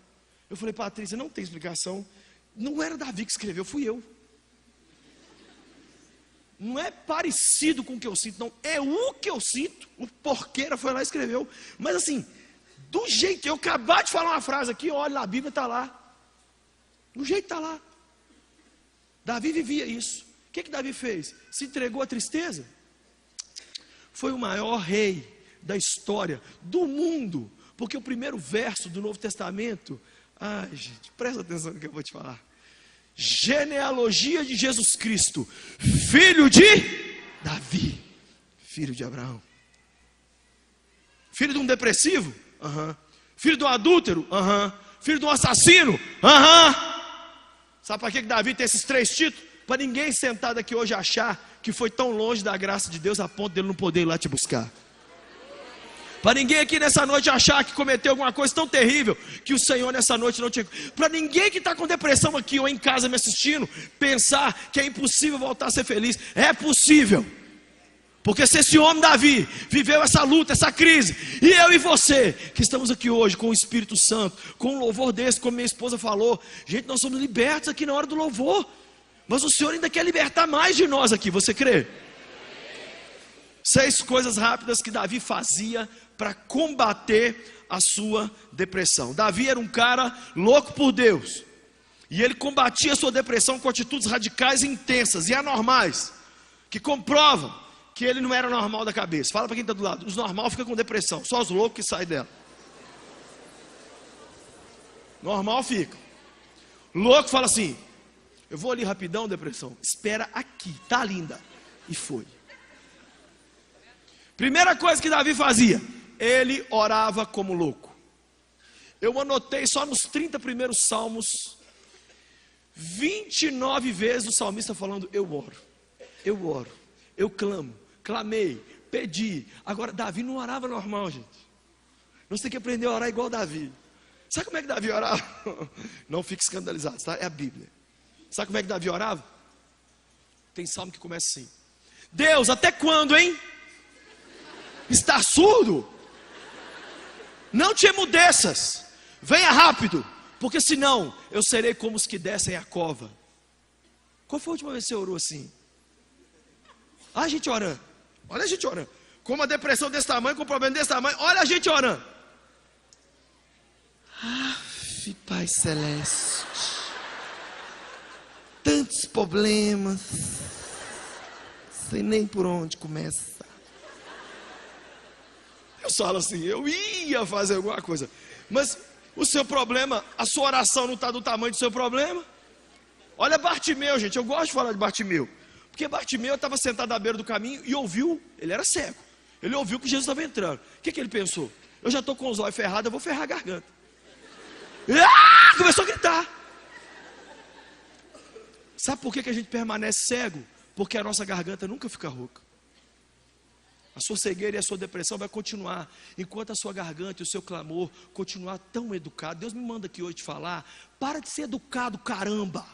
A: Eu falei: Patrícia, não tem explicação. Não era Davi que escreveu, fui eu. Não é parecido com o que eu sinto, não, é o que eu sinto. O porqueira foi lá e escreveu. Mas assim, do jeito, eu acabar de falar uma frase aqui, olha lá, a Bíblia está lá. Do jeito está lá. Davi vivia isso. O que Davi fez? Se entregou à tristeza. Foi o maior rei da história do mundo, porque o primeiro verso do Novo Testamento, ai gente, presta atenção no que eu vou te falar: genealogia de Jesus Cristo, filho de Davi, filho de Abraão, filho de um depressivo, filho de um adúltero, filho de um assassino, sabe para que Davi tem esses 3 títulos? Para ninguém sentado aqui hoje achar que foi tão longe da graça de Deus a ponto dele não poder ir lá te buscar. Para ninguém aqui nessa noite achar que cometeu alguma coisa tão terrível que o Senhor nessa noite não tinha. Para ninguém que está com depressão aqui ou em casa me assistindo pensar que é impossível voltar a ser feliz. É possível. Porque se esse homem Davi viveu essa luta, essa crise, e eu e você, que estamos aqui hoje com o Espírito Santo, com um louvor desse, como minha esposa falou, gente, nós somos libertos aqui na hora do louvor, mas o Senhor ainda quer libertar mais de nós aqui, você crê? 6 coisas rápidas que Davi fazia para combater a sua depressão. Davi era um cara louco por Deus, e ele combatia a sua depressão com atitudes radicais e intensas, e anormais, que comprovam que ele não era normal da cabeça. Fala para quem está do lado, os normal ficam com depressão, só os loucos que saem dela. Normal fica. Louco fala assim, eu vou ali rapidão, depressão, espera aqui, tá linda. E foi. Primeira coisa que Davi fazia, ele orava como louco. Eu anotei só nos 30 primeiros salmos, 29 vezes o salmista falando, eu oro, eu clamo. Clamei, pedi. Agora, Davi não orava normal, gente. Nós temos que aprender a orar igual Davi. Sabe como é que Davi orava? Não fique escandalizado, tá? É a Bíblia. Sabe como é que Davi orava? Tem salmo que começa assim: Deus, até quando, hein? Está surdo? Não te emudeças. Venha rápido, porque senão eu serei como os que descem a cova. Qual foi a última vez que você orou assim? A gente orando. Olha a gente orando. Com uma depressão desse tamanho, com um problema desse tamanho, olha a gente orando. Pai Celeste, tantos problemas, sei nem por onde começar. Eu falo assim, eu ia fazer alguma coisa, mas o seu problema, a sua oração não está do tamanho do seu problema. Olha Bartimeu, gente, eu gosto de falar de Bartimeu. Porque Bartimeu estava sentado à beira do caminho e ouviu, ele era cego, ele ouviu que Jesus estava entrando. O que ele pensou? Eu já estou com os olhos ferrados, eu vou ferrar a garganta. Começou a gritar. Sabe por que a gente permanece cego? Porque a nossa garganta nunca fica rouca. A sua cegueira e a sua depressão vai continuar, enquanto a sua garganta e o seu clamor continuar tão educado. Deus me manda aqui hoje te falar, para de ser educado, caramba.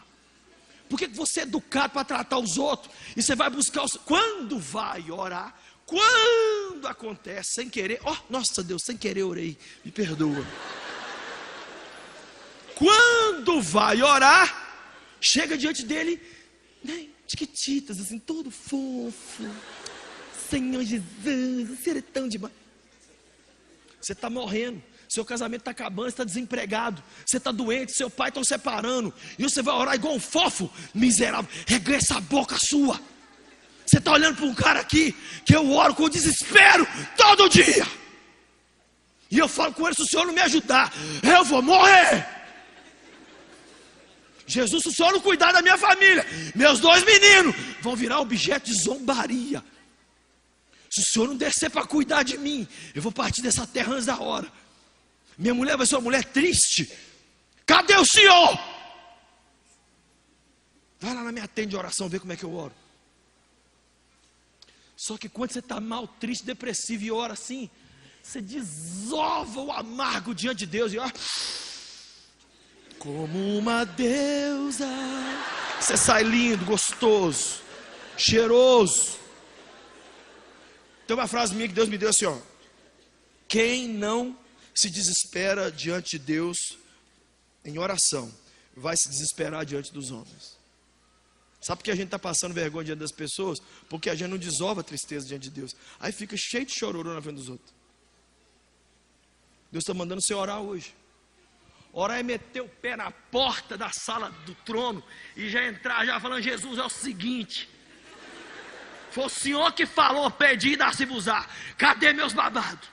A: Por que você é educado para tratar os outros? E você vai buscar os... Quando vai orar, quando acontece, sem querer, nossa Deus, sem querer orei, me perdoa. Quando vai orar, chega diante dele, né, tiquititas, assim, todo fofo. Senhor Jesus, o Senhor é tão demais. Você está morrendo. Seu casamento está acabando, você está desempregado, você está doente, seu pai está separando, e você vai orar igual um fofo, miserável, reganha essa boca sua. Você está olhando para um cara aqui, que eu oro com desespero, todo dia, e eu falo com ele, se o Senhor não me ajudar, eu vou morrer. Jesus, se o Senhor não cuidar da minha família, meus 2 meninos vão virar objeto de zombaria. Se o Senhor não descer para cuidar de mim, eu vou partir dessa terra antes da hora. Minha mulher vai ser uma mulher triste. Cadê o Senhor? Vai lá na minha tenda de oração, ver como é que eu oro. Só que quando você está mal, triste, depressivo e ora assim, você desova o amargo diante de Deus e ó, como uma deusa. Você sai lindo, gostoso, cheiroso. Tem uma frase minha que Deus me deu assim, ó: quem não se desespera diante de Deus em oração, vai se desesperar diante dos homens. Sabe por que a gente está passando vergonha diante das pessoas? Porque a gente não desova a tristeza diante de Deus. Aí fica cheio de chororô na frente dos outros. Deus está mandando você orar hoje. Orar é meter o pé na porta da sala do trono e já entrar já falando, Jesus, é o seguinte, foi o Senhor que falou, pedi e dá-se-vos-á. Cadê meus babados?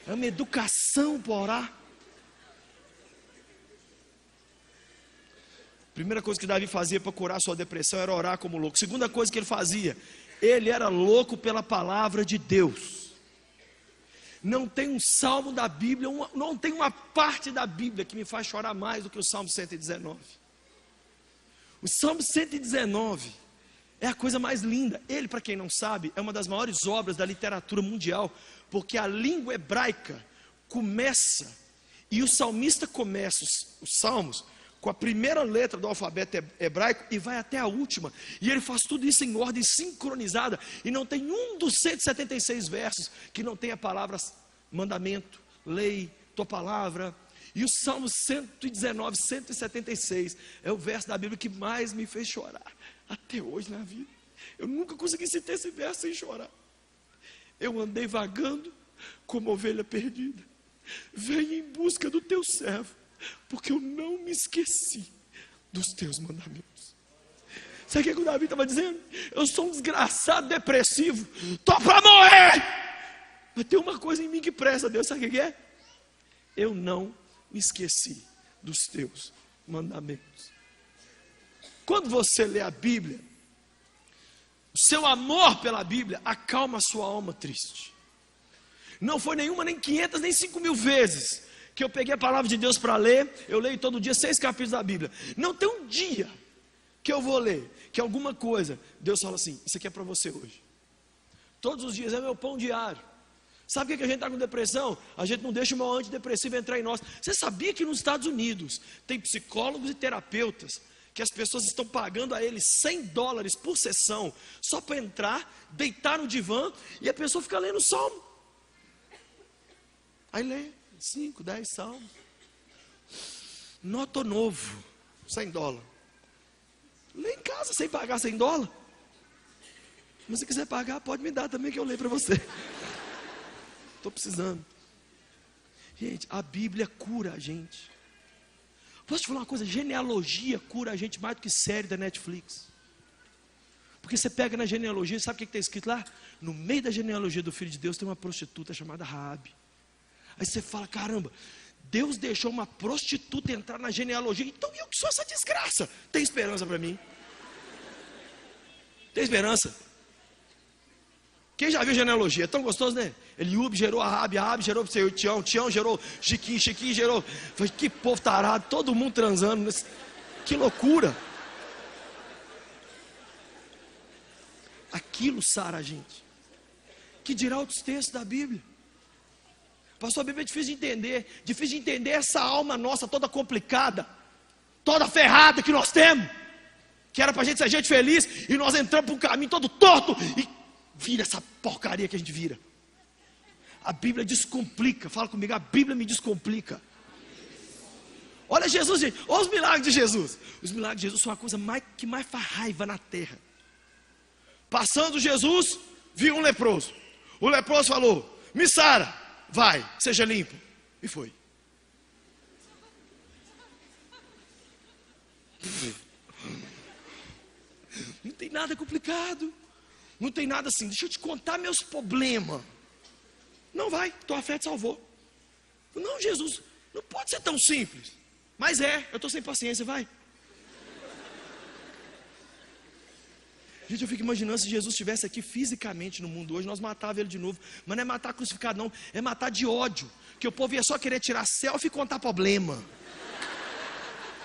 A: É uma educação para orar. Primeira coisa que Davi fazia para curar sua depressão era orar como louco. Segunda coisa que ele fazia, ele era louco pela palavra de Deus. Não tem um salmo da Bíblia, não tem uma parte da Bíblia que me faz chorar mais do que o Salmo 119. O Salmo 119 é a coisa mais linda. Ele, para quem não sabe, é uma das maiores obras da literatura mundial, porque a língua hebraica começa, e o salmista começa os salmos com a primeira letra do alfabeto hebraico e vai até a última, e ele faz tudo isso em ordem sincronizada, e não tem um dos 176 versos que não tenha palavras mandamento, lei, tua palavra. E o Salmo 119, 176 é o verso da Bíblia que mais me fez chorar até hoje na vida. Eu nunca consegui citar esse verso sem chorar. Eu andei vagando como ovelha perdida, venha em busca do teu servo, porque eu não me esqueci dos teus mandamentos. Sabe o que o Davi estava dizendo? Eu sou um desgraçado depressivo, estou para morrer, mas tem uma coisa em mim que presta, Deus, sabe o que é? Eu não me esqueci dos teus mandamentos. Quando você lê a Bíblia, o seu amor pela Bíblia acalma a sua alma triste. Não foi nenhuma, nem 500, nem 5.000 vezes que eu peguei a palavra de Deus para ler. Eu leio todo dia 6 capítulos da Bíblia. Não tem um dia que eu vou ler, que alguma coisa, Deus fala assim, isso aqui é para você hoje. Todos os dias é meu pão diário. Sabe por que a gente está com depressão? A gente não deixa o mal antidepressivo entrar em nós. Você sabia que nos Estados Unidos tem psicólogos e terapeutas que as pessoas estão pagando a eles $100 por sessão, só para entrar, deitar no divã, e a pessoa fica lendo o salmo. Aí lê 5, 10 salmos. Nota novo, $100. Lê em casa sem pagar $100. Mas se quiser pagar, pode me dar também, que eu leio para você. Estou precisando. Gente, a Bíblia cura a gente. Posso te falar uma coisa? Genealogia cura a gente mais do que série da Netflix. Porque você pega na genealogia, sabe o que está escrito lá? No meio da genealogia do Filho de Deus tem uma prostituta chamada Raabe. Aí você fala, caramba, Deus deixou uma prostituta entrar na genealogia, então eu que sou essa desgraça. Tem esperança para mim? Tem esperança? Quem já viu genealogia? É tão gostoso, né? Eliúbe gerou a Raabe gerou Tião, Tião gerou Chiquinho, Chiquinho gerou... Que povo tarado, todo mundo transando. Que loucura. Aquilo sara a gente. Que dirá outros textos da Bíblia. Pastor, a Bíblia é difícil de entender essa alma nossa toda complicada, toda ferrada que nós temos, que era para a gente ser gente feliz, e nós entramos por um caminho todo torto, e vira essa porcaria que a gente vira. A Bíblia descomplica, fala comigo, a Bíblia me descomplica. Olha Jesus, gente, olha os milagres de Jesus. Os milagres de Jesus são a coisa que mais faz raiva na terra. Passando Jesus, viu um leproso. O leproso falou, me sara, vai, seja limpo. E foi. Não tem nada complicado. Não tem nada assim, deixa eu te contar meus problemas. Não vai, tua fé te salvou. Não, Jesus, não pode ser tão simples. Mas eu estou sem paciência, vai. Gente, eu fico imaginando se Jesus estivesse aqui fisicamente no mundo hoje, nós matávamos ele de novo. Mas não é matar crucificado não, é matar de ódio. Que o povo ia só querer tirar selfie e contar problema.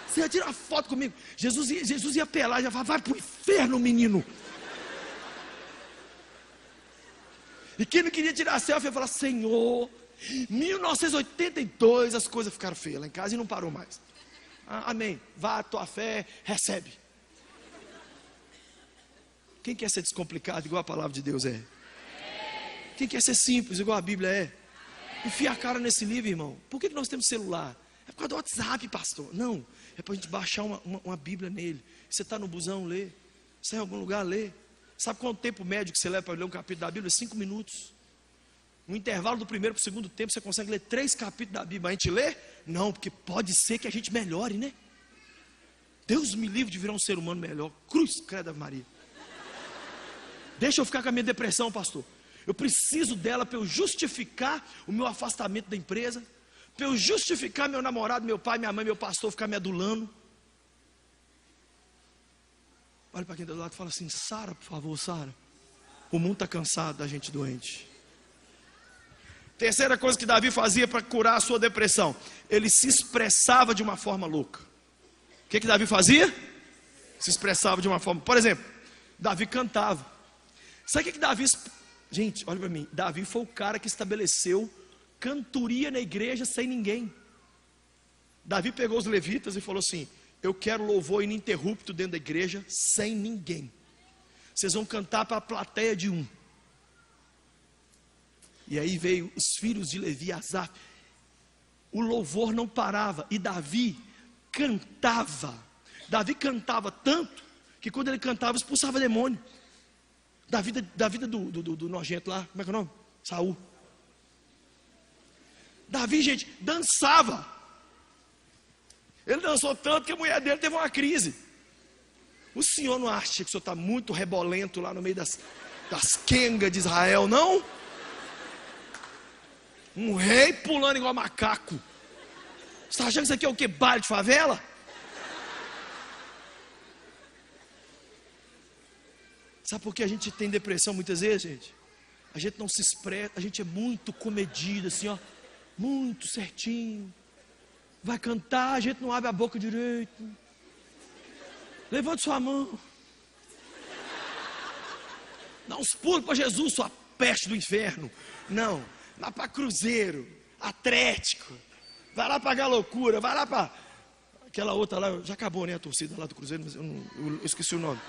A: Você ia tirar foto comigo. Jesus ia apelar, já falar, vai pro inferno, menino. E quem não queria tirar selfie ia falar, Senhor, 1982 as coisas ficaram feias lá em casa e não parou mais. Amém, vá a tua fé, recebe. Quem quer ser descomplicado igual a palavra de Deus é? Quem quer ser simples igual a Bíblia é? Enfia a cara nesse livro, irmão. Por que nós temos celular? É por causa do WhatsApp, pastor. Não, é para a gente baixar uma Bíblia nele. Você está no busão, lê. Você está em algum lugar, lê. Sabe quanto tempo médio que você leva para ler um capítulo da Bíblia? 5 minutos. No intervalo do primeiro para o segundo tempo, você consegue ler 3 capítulos da Bíblia. A gente lê? Não, porque pode ser que a gente melhore, né? Deus me livre de virar um ser humano melhor. Cruz, credo, Maria. Deixa eu ficar com a minha depressão, pastor. Eu preciso dela para eu justificar o meu afastamento da empresa, para eu justificar meu namorado, meu pai, minha mãe, meu pastor ficar me adulando. Olha para quem está do lado e fala assim, Sara, por favor, Sara. O mundo está cansado da gente doente. Terceira coisa que Davi fazia para curar a sua depressão: ele se expressava de uma forma louca. O que Davi fazia? Se expressava de uma forma. Por exemplo, Davi cantava. Sabe o que Davi... Gente, olha para mim. Davi foi o cara que estabeleceu cantoria na igreja sem ninguém. Davi pegou os levitas e falou assim: eu quero louvor ininterrupto dentro da igreja sem ninguém. Vocês vão cantar para a plateia de um. E aí veio os filhos de Levi, Asaf. O louvor não parava. E Davi cantava. Davi cantava tanto que quando ele cantava expulsava demônio. Da vida do nojento lá, como é que é o nome? Saul. Davi, gente, dançava. Ele dançou tanto que a mulher dele teve uma crise. O senhor não acha que o senhor está muito rebolento lá no meio das quengas de Israel, não? Um rei pulando igual macaco. Você está achando que isso aqui é o que? Baile de favela? Sabe por que a gente tem depressão muitas vezes, gente? A gente não se expressa, a gente é muito comedido, assim, ó, muito certinho. Vai cantar, a gente não abre a boca direito. Levante sua mão. Dá uns pulos para Jesus, sua peste do inferno. Não, lá para Cruzeiro, Atlético. Vai lá para Galocura, vai lá para aquela outra lá. Já acabou, né, a torcida lá do Cruzeiro, mas eu esqueci o nome.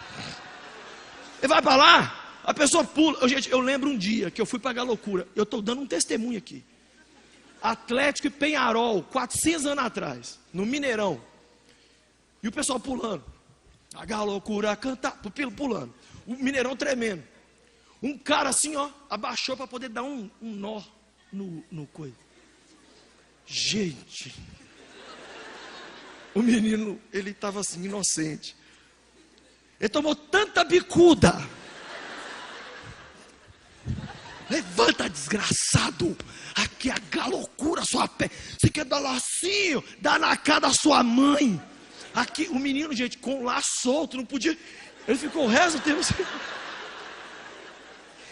A: Ele vai para lá, a pessoa pula. Gente, eu lembro um dia que eu fui para Galocura. Eu estou dando um testemunho aqui. Atlético e Penharol, 400 anos atrás, no Mineirão. E o pessoal pulando. A Galocura cantar, pulando. O Mineirão tremendo. Um cara assim, ó, abaixou para poder dar um nó no coisa. Gente, o menino, ele estava assim, inocente. Ele tomou tanta bicuda. Levanta, desgraçado. Aqui é a Galocura, sua pé. Você quer dar lacinho? Dá na cara da sua mãe. Aqui, o menino, gente, com o laço solto, não podia. Ele ficou o resto do tempo assim.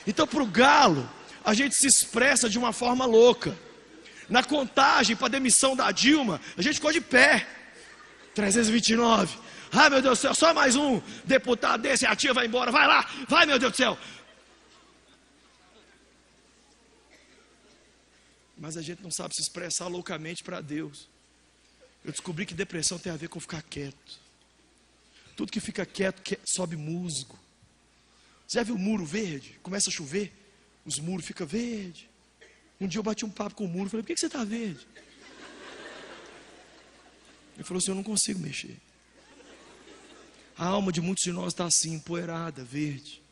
A: Então, para o galo, a gente se expressa de uma forma louca. Na contagem para a demissão da Dilma, a gente ficou de pé. 329. Ai, meu Deus do céu, só mais um deputado desse, a tia vai embora. Vai lá, vai, meu Deus do céu. Mas a gente não sabe se expressar loucamente para Deus. Eu descobri que depressão tem a ver com ficar quieto. Tudo que fica quieto sobe musgo. Você já viu o muro verde? Começa a chover, os muros ficam verdes. Um dia eu bati um papo com o muro, falei: por que você está verde? Ele falou assim: eu não consigo mexer. A alma de muitos de nós está assim, empoeirada, verde,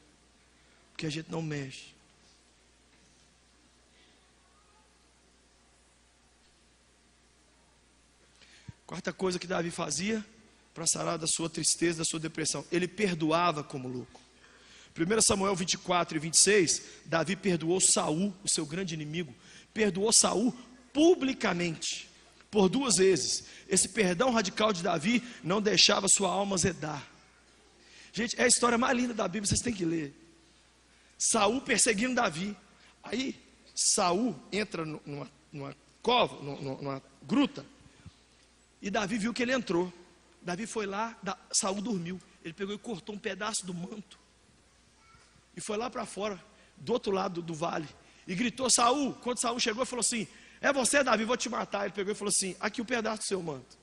A: porque a gente não mexe. Quarta coisa que Davi fazia para sarar da sua tristeza, da sua depressão: ele perdoava como louco. 1 Samuel 24 e 26, Davi perdoou Saul, o seu grande inimigo. Perdoou Saul publicamente, por 2 vezes. Esse perdão radical de Davi não deixava sua alma azedar. Gente, é a história mais linda da Bíblia, vocês têm que ler. Saul perseguindo Davi. Aí, Saul entra numa cova, numa gruta. E Davi viu que ele entrou. Davi foi lá, Saul dormiu. Ele pegou e cortou um pedaço do manto. E foi lá para fora, do outro lado do vale. E gritou: Saul. Quando Saul chegou, ele falou assim: é você, Davi, vou te matar. Ele pegou e falou assim: aqui o pedaço do seu manto.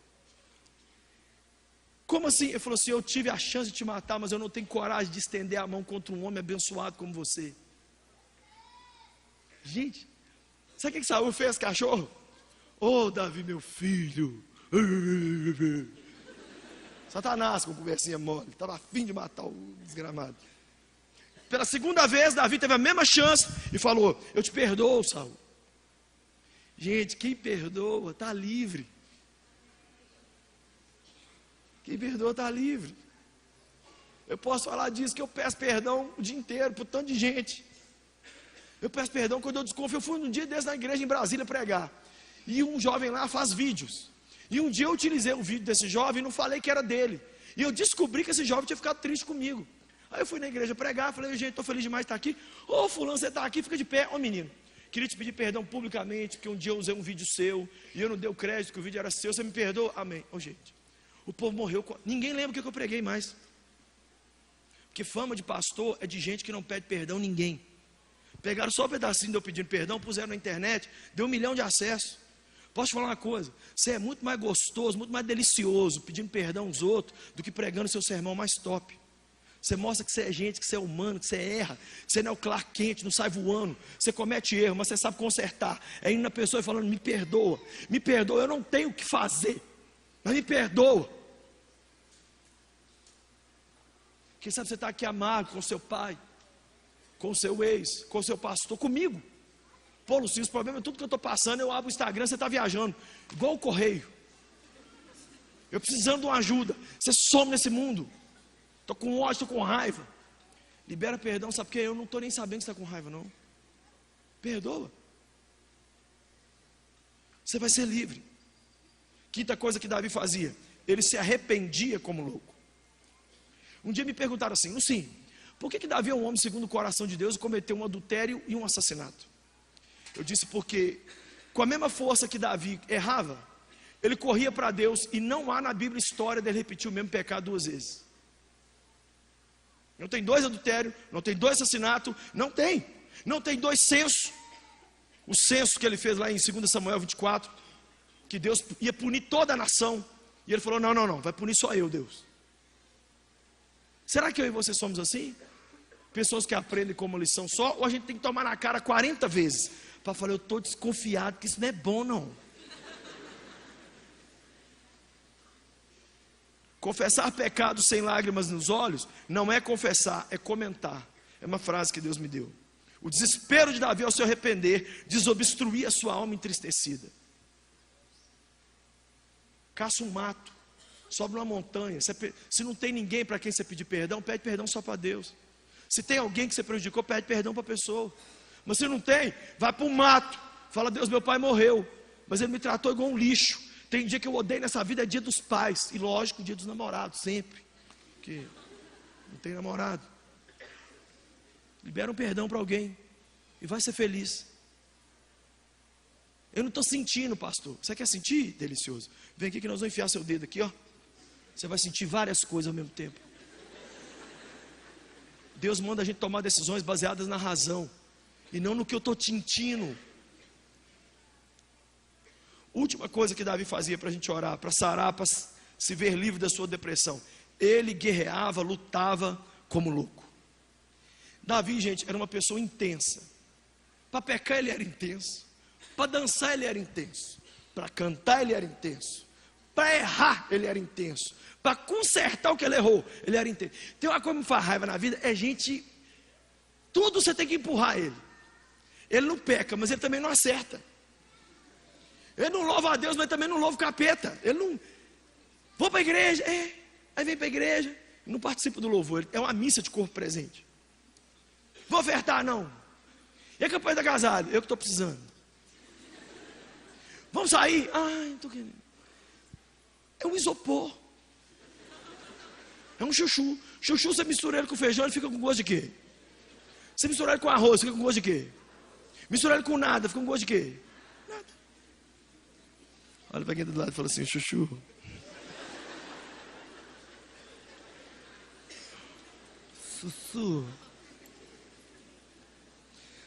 A: Como assim? Ele falou assim: eu tive a chance de te matar, mas eu não tenho coragem de estender a mão contra um homem abençoado como você. Gente, sabe o que Saul fez, cachorro? Ô, Davi, meu filho. Satanás com conversinha mole. Estava a fim de matar o desgramado. Pela segunda vez, Davi teve a mesma chance e falou: eu te perdoo, Saul. Gente, quem perdoa está livre. Quem perdoa está livre. Eu posso falar disso, que eu peço perdão o dia inteiro por tanto de gente. Eu peço perdão quando eu desconfio. Eu fui um dia desse na igreja em Brasília pregar. E um jovem lá faz vídeos. E um dia eu utilizei o vídeo desse jovem e não falei que era dele. E eu descobri que esse jovem tinha ficado triste comigo. Aí eu fui na igreja pregar, falei: gente, estou feliz demais de estar aqui. Ô fulano, você está aqui, fica de pé. Ô menino, queria te pedir perdão publicamente, porque um dia eu usei um vídeo seu, e eu não dei o crédito que o vídeo era seu, você me perdoa? Amém. Gente, o povo morreu, ninguém lembra o que eu preguei mais. Porque fama de pastor é de gente que não pede perdão a ninguém. Pegaram só um pedacinho de eu pedindo perdão, puseram na internet, deu 1 milhão de acessos. Posso te falar uma coisa? Você é muito mais gostoso, muito mais delicioso pedindo perdão aos outros do que pregando seu sermão mais top. Você mostra que você é gente, que você é humano, que você erra, que você não é o Clark Kent, não sai voando, você comete erro, mas você sabe consertar. É indo na pessoa e falando, me perdoa, eu não tenho o que fazer, mas me perdoa. Quem sabe você está aqui amargo com seu pai, com o seu ex, com o seu pastor, comigo. Pô, Lucinho, os problemas, tudo que eu estou passando, eu abro o Instagram, você está viajando, igual o correio. Eu precisando de uma ajuda, você some nesse mundo. Estou com ódio, estou com raiva. Libera perdão, sabe por quê? Eu não estou nem sabendo que você está com raiva, não. Perdoa. Você vai ser livre. Quinta coisa que Davi fazia, ele se arrependia como louco. Um dia me perguntaram assim, sim, por que Davi é um homem segundo o coração de Deus e cometeu um adultério e um assassinato? Eu disse porque, com a mesma força que Davi errava, ele corria para Deus, e não há na Bíblia história dele repetir o mesmo pecado 2 vezes. Não tem 2 adultérios, não tem 2 assassinatos, não tem 2 censos. O censo que ele fez lá em 2 Samuel 24, que Deus ia punir toda a nação, e ele falou, não, vai punir só eu, Deus. Será que eu e você somos assim? Pessoas que aprendem como lição só, ou a gente tem que tomar na cara 40 vezes, para falar, eu estou desconfiado que isso não é bom não. Confessar pecado sem lágrimas nos olhos, não é confessar, é comentar. É uma frase que Deus me deu. O desespero de Davi ao se arrepender, desobstruir a sua alma entristecida. Caça um mato, sobe numa montanha. Se não tem ninguém para quem você pedir perdão, pede perdão só para Deus. Se tem alguém que você prejudicou, pede perdão para a pessoa. Mas se não tem, vai para um mato. Fala, Deus, meu pai morreu, mas ele me tratou igual um lixo. Tem dia que eu odeio nessa vida, é dia dos pais. E lógico, dia dos namorados, sempre. Porque não tem namorado. Libera um perdão para alguém e vai ser feliz. Eu não estou sentindo, pastor. Você quer sentir? Delicioso. Vem aqui que nós vamos enfiar seu dedo aqui, ó. Você vai sentir várias coisas ao mesmo tempo. Deus manda a gente tomar decisões baseadas na razão e não no que eu estou sentindo. Última coisa que Davi fazia para a gente orar, para sarar, para se ver livre da sua depressão. Ele guerreava, lutava como louco. Davi, gente, era uma pessoa intensa. Para pecar ele era intenso. Para dançar ele era intenso. Para cantar ele era intenso. Para errar ele era intenso. Para consertar o que ele errou, ele era intenso. Tem uma coisa que me faz raiva na vida, é gente... Tudo você tem que empurrar ele. Ele não peca, mas ele também não acerta. Ele não louva a Deus, mas também não louva o capeta. Ele não... Vou para a igreja, aí vem para a igreja, não participa do louvor. É uma missa de corpo presente. Vou ofertar, não. E a campanha da casada? Eu que estou precisando. Vamos sair? Ai, não estou querendo. É um isopor. É um chuchu. Chuchu, você mistura ele com feijão, ele fica com gosto de quê? Você mistura ele com arroz, fica com gosto de quê? Mistura ele com nada, fica com gosto de quê? Nada. Olha para quem do lado e fala assim, chuchu. Sussu.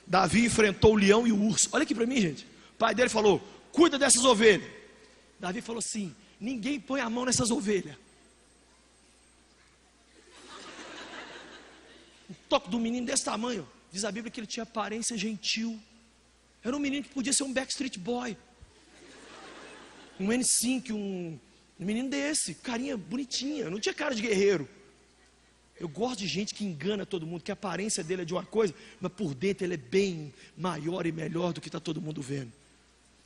A: Davi enfrentou o leão e o urso. Olha aqui para mim, gente. O pai dele falou, cuida dessas ovelhas. Davi falou assim, ninguém põe a mão nessas ovelhas. O toque do menino desse tamanho. Diz a Bíblia que ele tinha aparência gentil. Era um menino que podia ser um Backstreet Boy. Um N5, um menino desse. Carinha bonitinha, não tinha cara de guerreiro. Eu gosto de gente que engana todo mundo, que a aparência dele é de uma coisa, mas por dentro ele é bem maior e melhor do que está todo mundo vendo.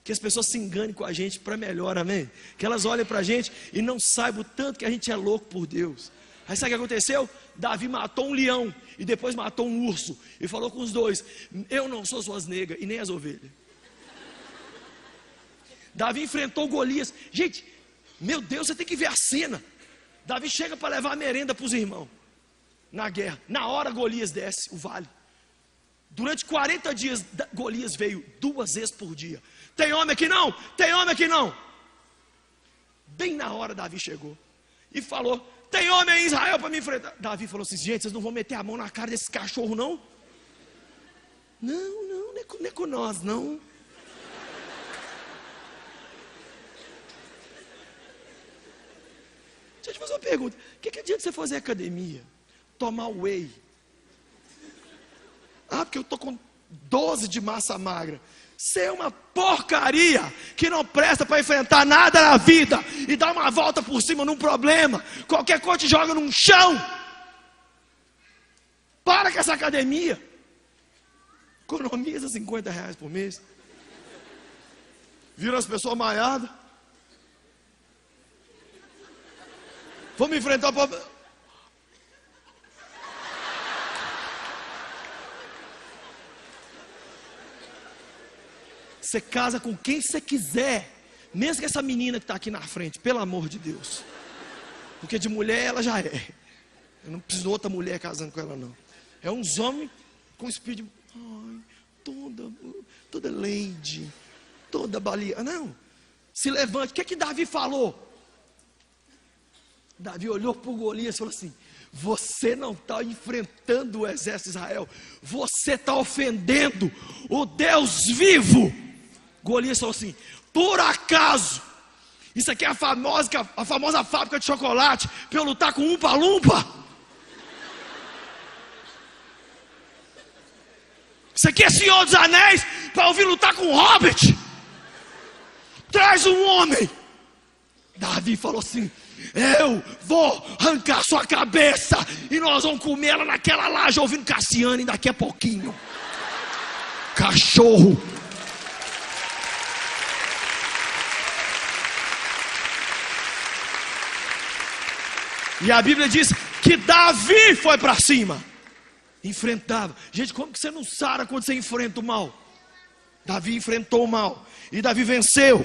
A: Que as pessoas se enganem com a gente para melhor, amém? Que elas olhem para a gente e não saibam o tanto que a gente é louco por Deus. Aí sabe o que aconteceu? Davi matou um leão e depois matou um urso. E falou com os dois, eu não sou suas negas e nem as ovelhas. Davi enfrentou Golias. Gente, meu Deus, você tem que ver a cena. Davi chega para levar a merenda para os irmãos na guerra. Na hora Golias desce o vale. Durante 40 dias, Golias veio 2 vezes por dia. Tem homem aqui não? Tem homem aqui não? Bem na hora Davi chegou e falou: tem homem aí em Israel para me enfrentar? Davi falou assim: gente, vocês não vão meter a mão na cara desse cachorro não? Não é com nós não. Deixa eu te fazer uma pergunta: o que adianta você fazer academia, tomar whey? Porque eu estou com 12 de massa magra. Você é uma porcaria que não presta para enfrentar nada na vida e dá uma volta por cima num problema. Qualquer coisa te joga num chão. Para com essa academia. Economiza R$50 por mês. Viram as pessoas malhadas? Vamos enfrentar o problema. Você casa com quem você quiser, mesmo que essa menina que está aqui na frente, pelo amor de Deus. Porque de mulher ela já é. Eu não preciso de outra mulher casando com ela não. É uns homens com espírito de, toda lady, toda baleia. Não, se levante. O que Davi falou? Davi olhou para o Golias e falou assim: você não está enfrentando o exército de Israel, você está ofendendo o Deus vivo. Golias falou assim: por acaso isso aqui é a famosa fábrica de chocolate para eu lutar com umpa-lumpa? Isso aqui é Senhor dos Anéis para eu vir lutar com o Hobbit? Traz um homem. Davi falou assim: eu vou arrancar sua cabeça e nós vamos comer ela naquela laje ouvindo Cassiane daqui a pouquinho. Cachorro. E a Bíblia diz que Davi foi para cima, enfrentava. Gente, como que você não sara quando você enfrenta o mal? Davi enfrentou o mal e Davi venceu.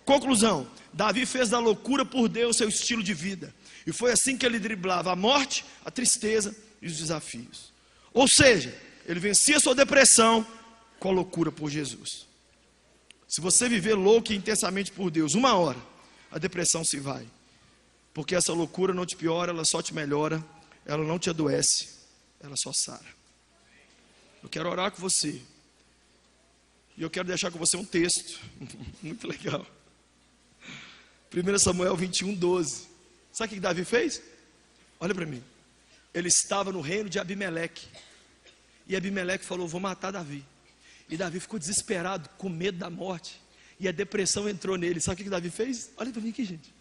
A: Conclusão: Davi fez da loucura por Deus seu estilo de vida, e foi assim que ele driblava a morte, a tristeza e os desafios. Ou seja, ele vencia sua depressão com a loucura por Jesus. Se você viver louco e intensamente por Deus, 1 hora, a depressão se vai. Porque essa loucura não te piora, ela só te melhora, ela não te adoece, ela só sara. Eu quero orar com você. E eu quero deixar com você um texto muito legal. 1 Samuel 21:12. Sabe o que Davi fez? Olha para mim. Ele estava no reino de Abimeleque. E Abimeleque falou: vou matar Davi. E Davi ficou desesperado, com medo da morte. E a depressão entrou nele. Sabe o que Davi fez? Olha para mim aqui, gente.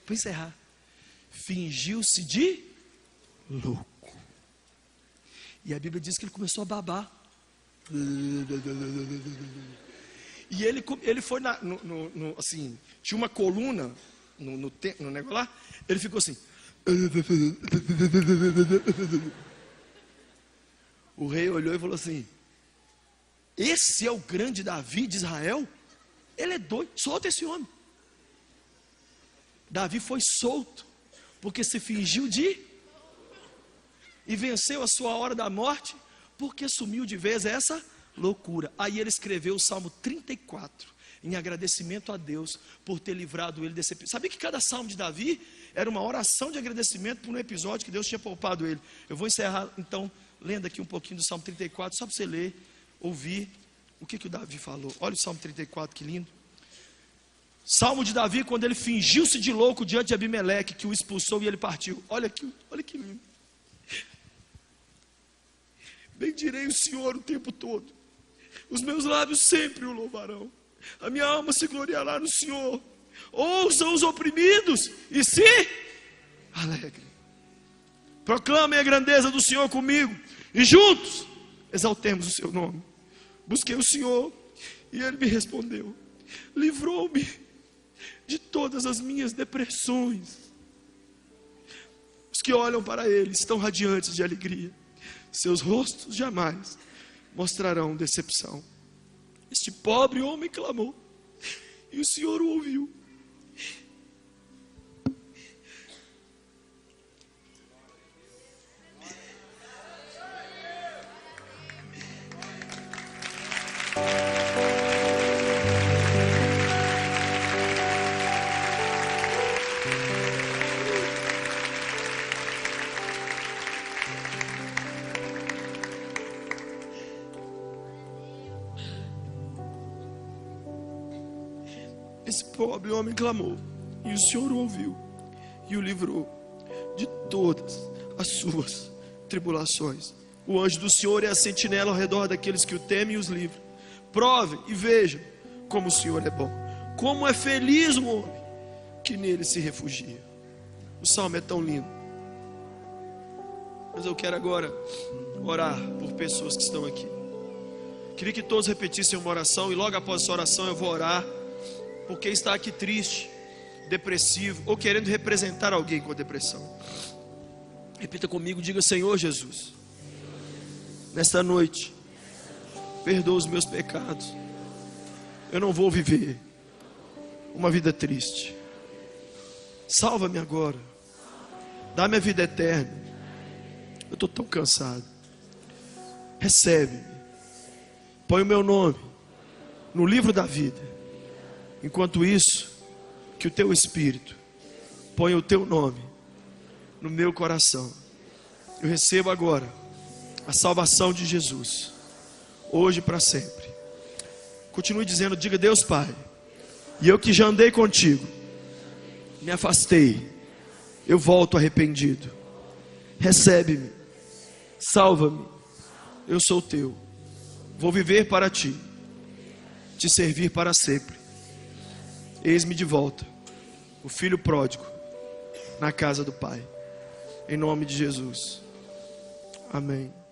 A: Para encerrar. Fingiu-se de louco. E a Bíblia diz que ele começou a babar. E ele foi assim, tinha uma coluna no negócio lá. Ele ficou assim. O rei olhou e falou assim: esse é o grande Davi de Israel? Ele é doido, solta esse homem. Davi foi solto, porque se fingiu de, e venceu a sua hora da morte, porque sumiu de vez essa loucura. Aí ele escreveu o Salmo 34, em agradecimento a Deus, por ter livrado ele desse episódio. Sabia que cada Salmo de Davi era uma oração de agradecimento por um episódio que Deus tinha poupado ele. Eu vou encerrar então, lendo aqui um pouquinho do Salmo 34, só para você ler, ouvir, o que o Davi falou. Olha o Salmo 34, que lindo. Salmo de Davi, quando ele fingiu-se de louco diante de Abimeleque, que o expulsou e ele partiu. Olha que lindo. Bendirei o Senhor o tempo todo, os meus lábios sempre o louvarão, a minha alma se gloriará no Senhor. Ouçam os oprimidos e se alegrem. Proclamem a grandeza do Senhor comigo, e juntos exaltemos o seu nome. Busquei o Senhor e Ele me respondeu, livrou-me de todas as minhas depressões. Os que olham para Ele estão radiantes de alegria, seus rostos jamais mostrarão decepção. Este pobre homem clamou, e o Senhor o ouviu. pobre homem clamou, e o Senhor o ouviu, e o livrou de todas as suas tribulações. O anjo do Senhor é a sentinela ao redor daqueles que o temem e os livra. Provem e vejam como o Senhor é bom. Como é feliz o homem que nele se refugia. O salmo é tão lindo. Mas eu quero agora orar por pessoas que estão aqui. Queria que todos repetissem uma oração, e logo após essa oração eu vou orar por quem está aqui triste, depressivo, ou querendo representar alguém com a depressão. Repita comigo, diga: Senhor Jesus, nesta noite, perdoa os meus pecados. Eu não vou viver uma vida triste. Salva-me agora. Dá-me a vida eterna. Eu estou tão cansado. Recebe-me. Põe o meu nome no livro da vida. Enquanto isso, que o teu Espírito ponha o teu nome no meu coração. Eu recebo agora a salvação de Jesus, hoje e para sempre. Continue dizendo, diga: Deus Pai, e eu que já andei contigo, me afastei, eu volto arrependido. Recebe-me, salva-me, eu sou teu. Vou viver para ti, te servir para sempre. Eis-me de volta, o filho pródigo, na casa do Pai. Em nome de Jesus. Amém.